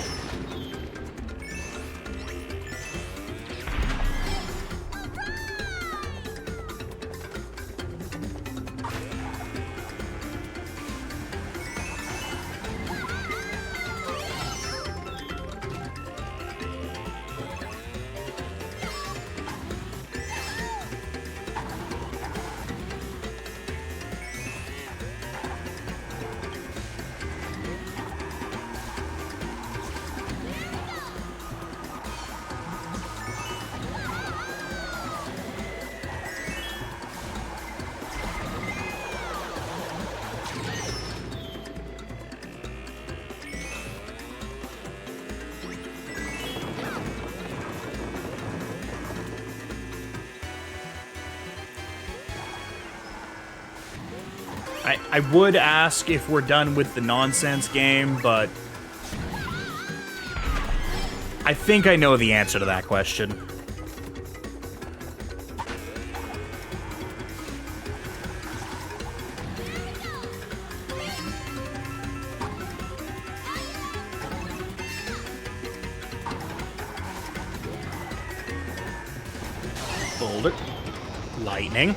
I would ask if we're done with the nonsense game, but I think I know the answer to that question. Boulder. Lightning.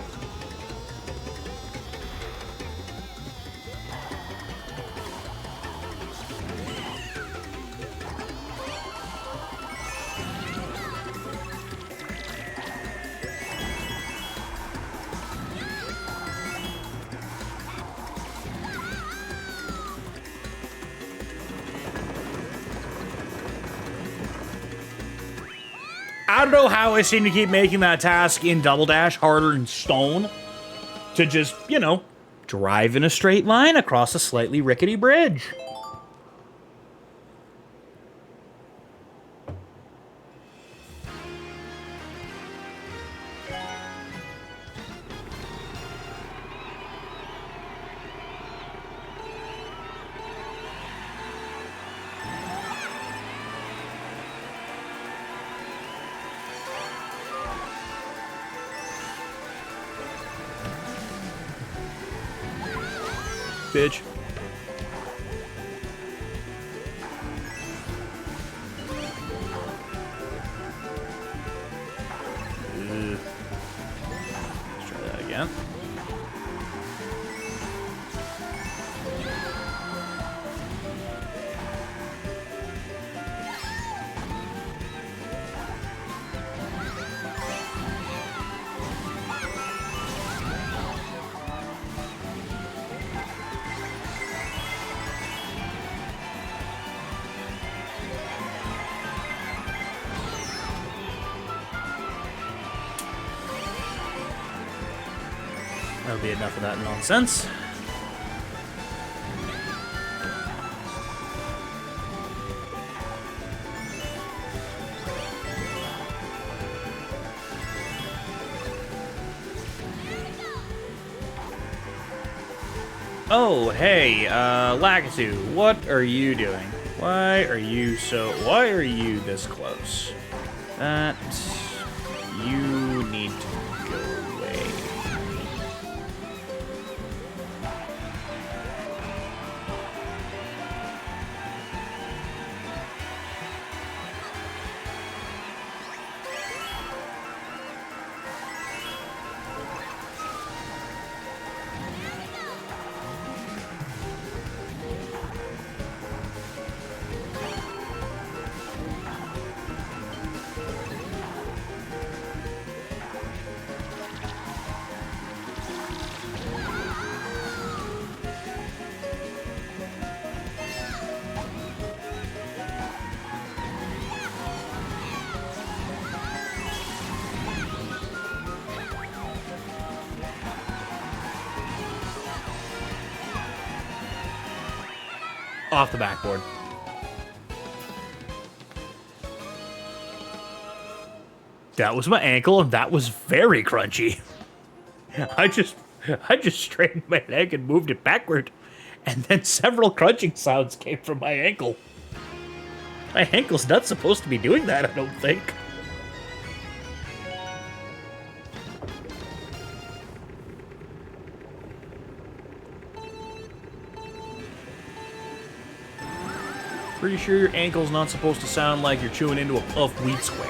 I don't know how I seem to keep making that task in Double Dash harder in stone to just, you know, drive in a straight line across a slightly rickety bridge. Bitch. Let's try that again. That'll be enough of that nonsense. Oh, hey, Lakitu, what are you doing? Why are you this close? That... You need to go away. Off the backboard. That was my ankle, and that was very crunchy. I just straightened my leg and moved it backward, and then several crunching sounds came from my ankle. My ankle's not supposed to be doing that, I don't think. Pretty sure your ankle's not supposed to sound like you're chewing into a puff wheat square.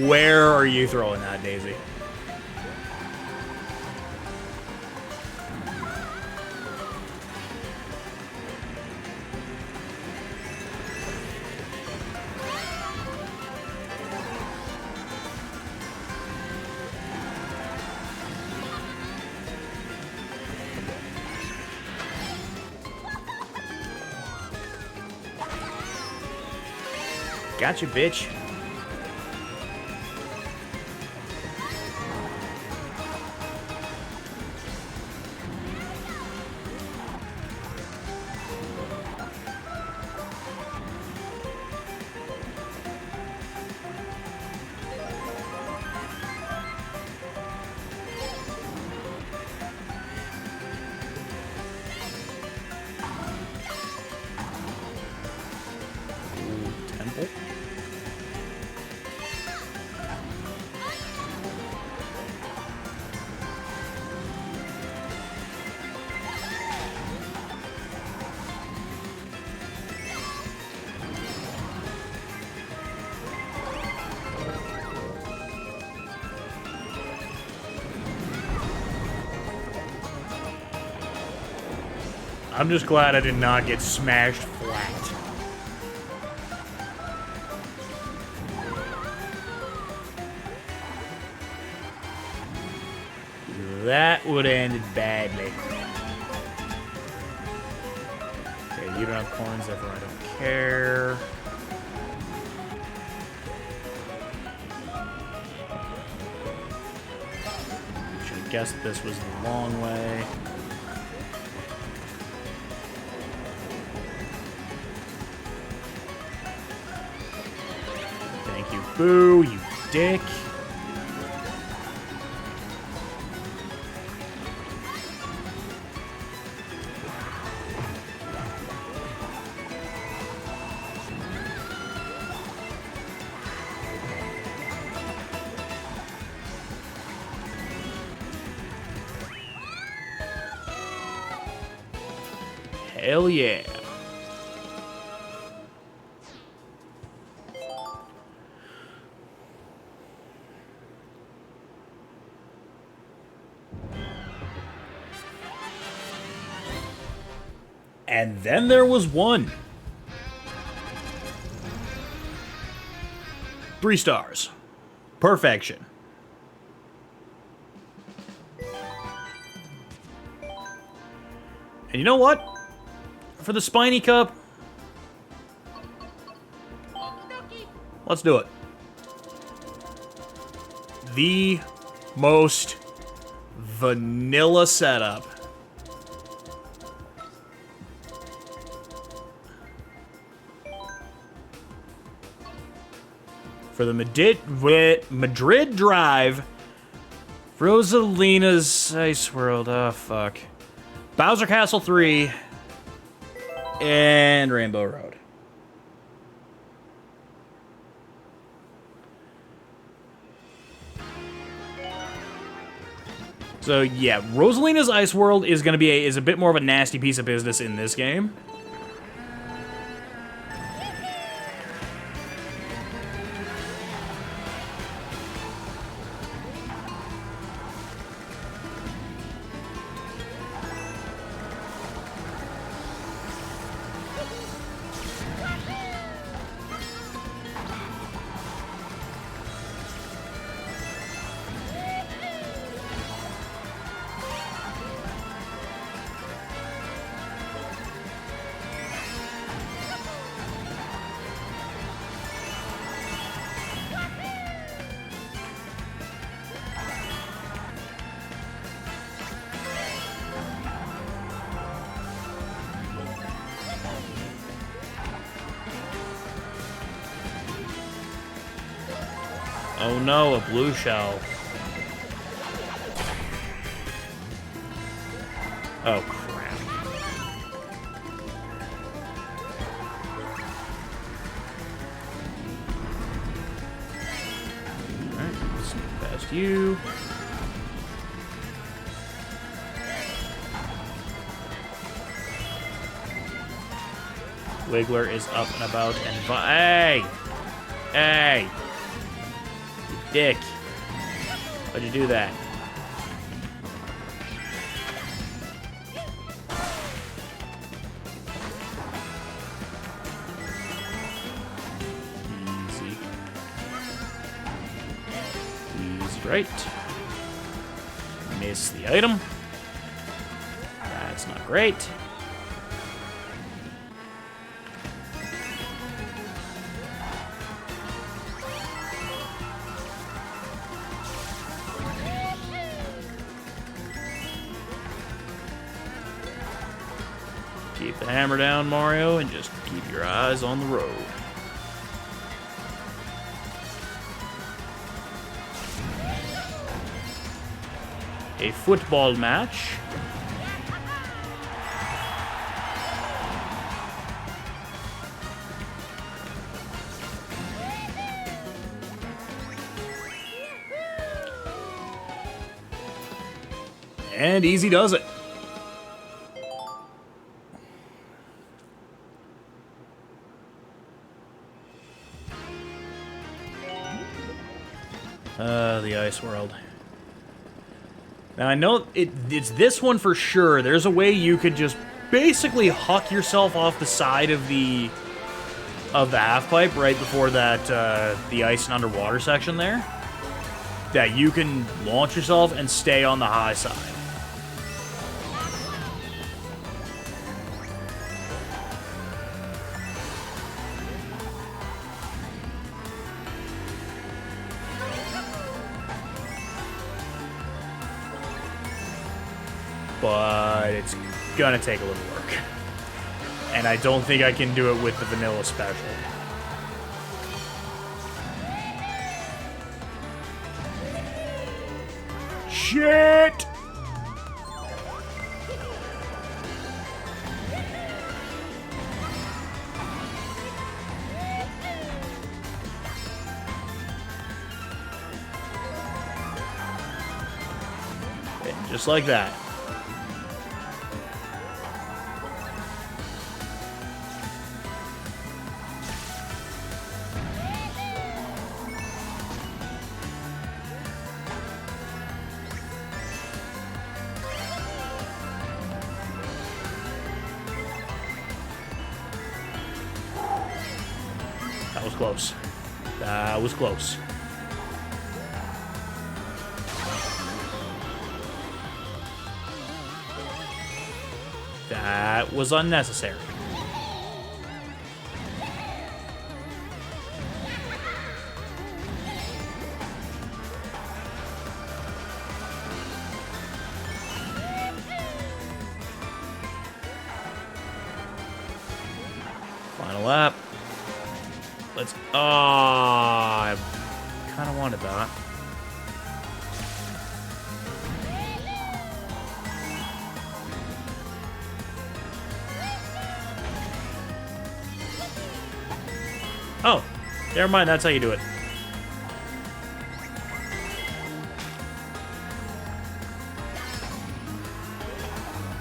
Where are you throwing that, Daisy? Gotcha, bitch. Temple. I'm just glad I did not get smashed flat. That would have ended badly. Okay, you don't have coins, therefore I don't care. Should have guessed this was the long way. Thank you, Boo, you dick. Hell yeah. And then there was one. 3 stars. Perfection. And you know what? For the Spiny Cup, let's do it. The most vanilla setup. For the Madrid Drive, Rosalina's Ice World, oh fuck. Bowser Castle 3, and Rainbow Road. So yeah, Rosalina's Ice World is gonna be a bit more of a nasty piece of business in this game. Oh no, a blue shell. Oh, crap. Alright, sneak past you. Wiggler is up and about and... Hey! Hey! You dick. Why'd you do that? Easy. Easy right. Miss the item. That's not great. Keep the hammer down, Mario, and just keep your eyes on the road. A football match. And easy does it. The ice world. Now I know it's this one for sure. There's a way you could just basically huck yourself off the side of the half pipe right before that the ice and underwater section there. That you can launch yourself and stay on the high side. But it's gonna take a little work. And I don't think I can do it with the vanilla special. Shit! And just like that. That was close. That was close. That was unnecessary. Final lap. Let's... Oh, I kind of wanted that. Oh, never mind. That's how you do it.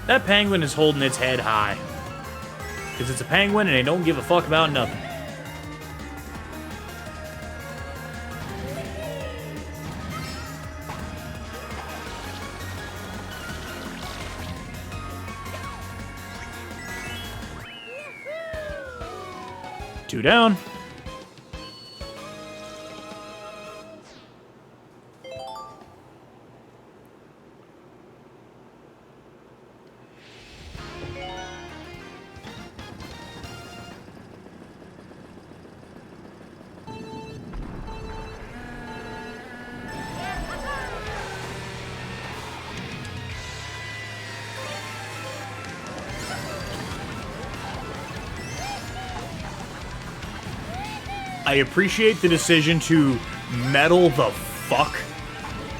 That penguin is holding its head high. Because it's a penguin and they don't give a fuck about nothing. Two down. I appreciate the decision to metal the fuck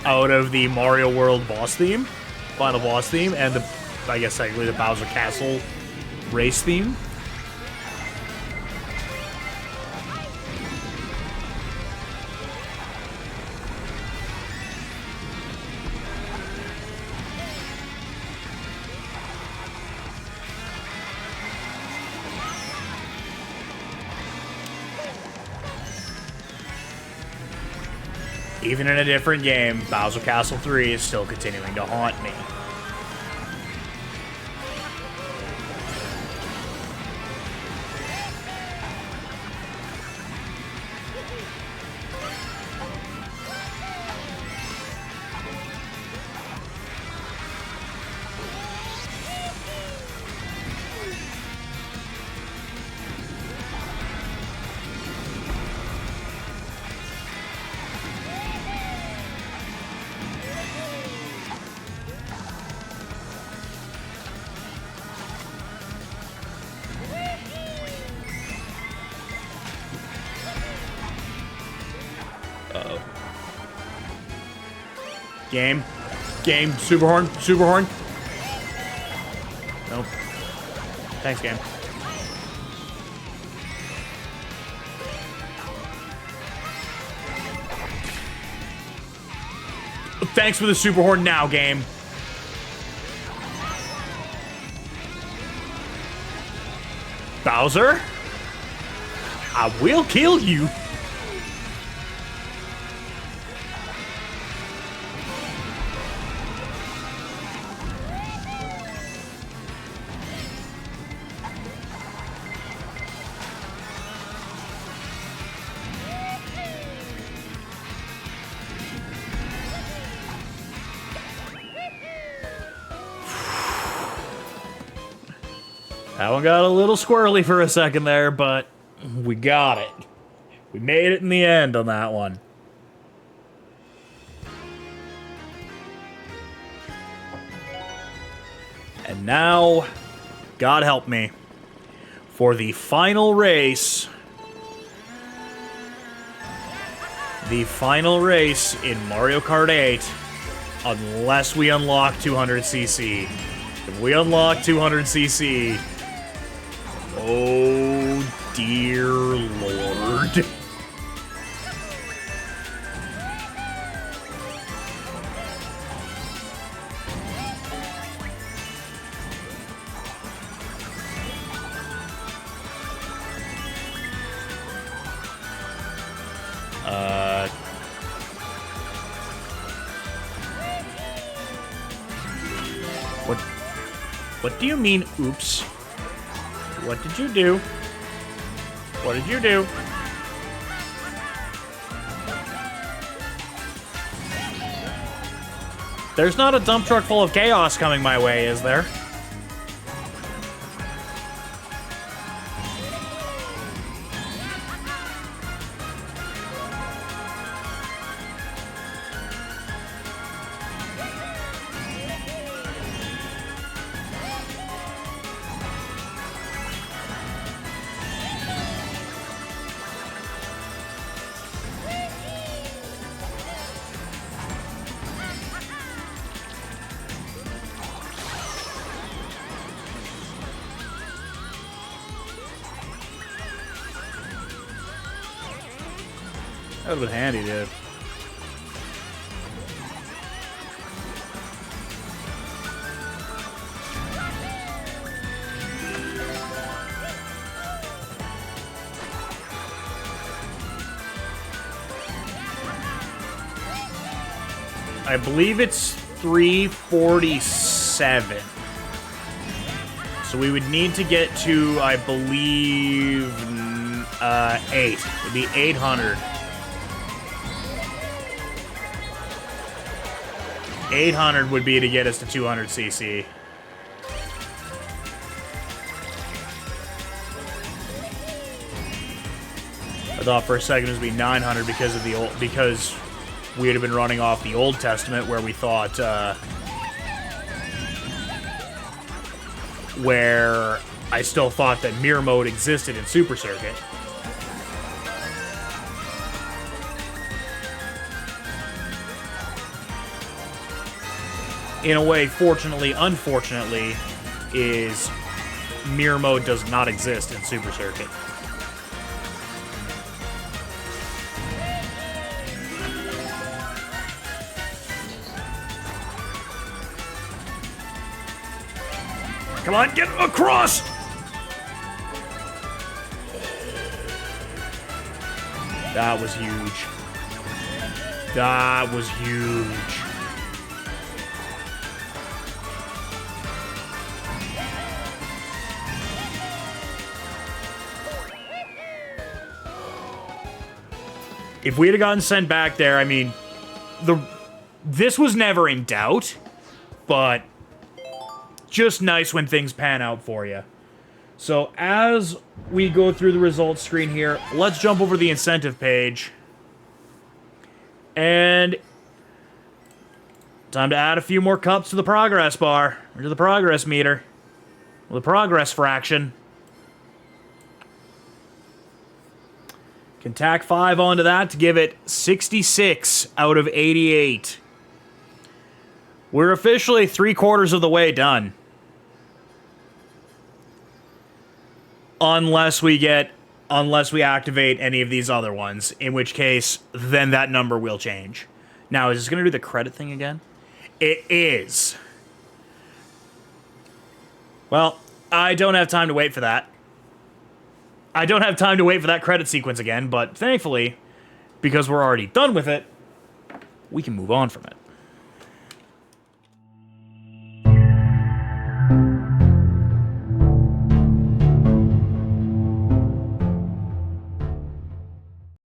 out of the Mario World boss theme, final boss theme, and the, I guess technically the Bowser Castle race theme. Even in a different game, Bowser Castle 3 is still continuing to haunt me. Uh-oh. Game. Game. Super Horn. Super Horn. Nope. Thanks, game. Thanks for the Super Horn now, game. Bowser? I will kill you. That one got a little squirrely for a second there, but we got it. We made it in the end on that one. And now, God help me, for the final race. The final race in Mario Kart 8, unless we unlock 200cc. If we unlock 200cc, oh dear Lord. What do you mean, oops? What did you do? What did you do? There's not a dump truck full of chaos coming my way, is there? That would've been handy, dude. I believe it's 347. So we would need to get to, I believe, 8. It'd be 800. 800 would be to get us to 200cc. I thought for a second it was be 900 because of the old, because we had been running off the Old Testament where we thought where I still thought that mirror mode existed in Super Circuit. in a way, fortunately, unfortunately, is mirror mode does not exist in Super Circuit. Come on, get across! That was huge. That was huge. If we had gotten sent back there, I mean, this was never in doubt, but just nice when things pan out for you. So as we go through the results screen here, let's jump over to the incentive page. And time to add a few more cups to the progress bar, or to the progress meter, or the progress fraction. Can tack 5 onto that to give it 66 out of 88. We're officially 3/4 of the way done. Unless we activate any of these other ones, in which case, then that number will change. Now, is this going to do the credit thing again? It is. Well, I don't have time to wait for that. I don't have time to wait for that credit sequence again, but thankfully, because we're already done with it, we can move on from it.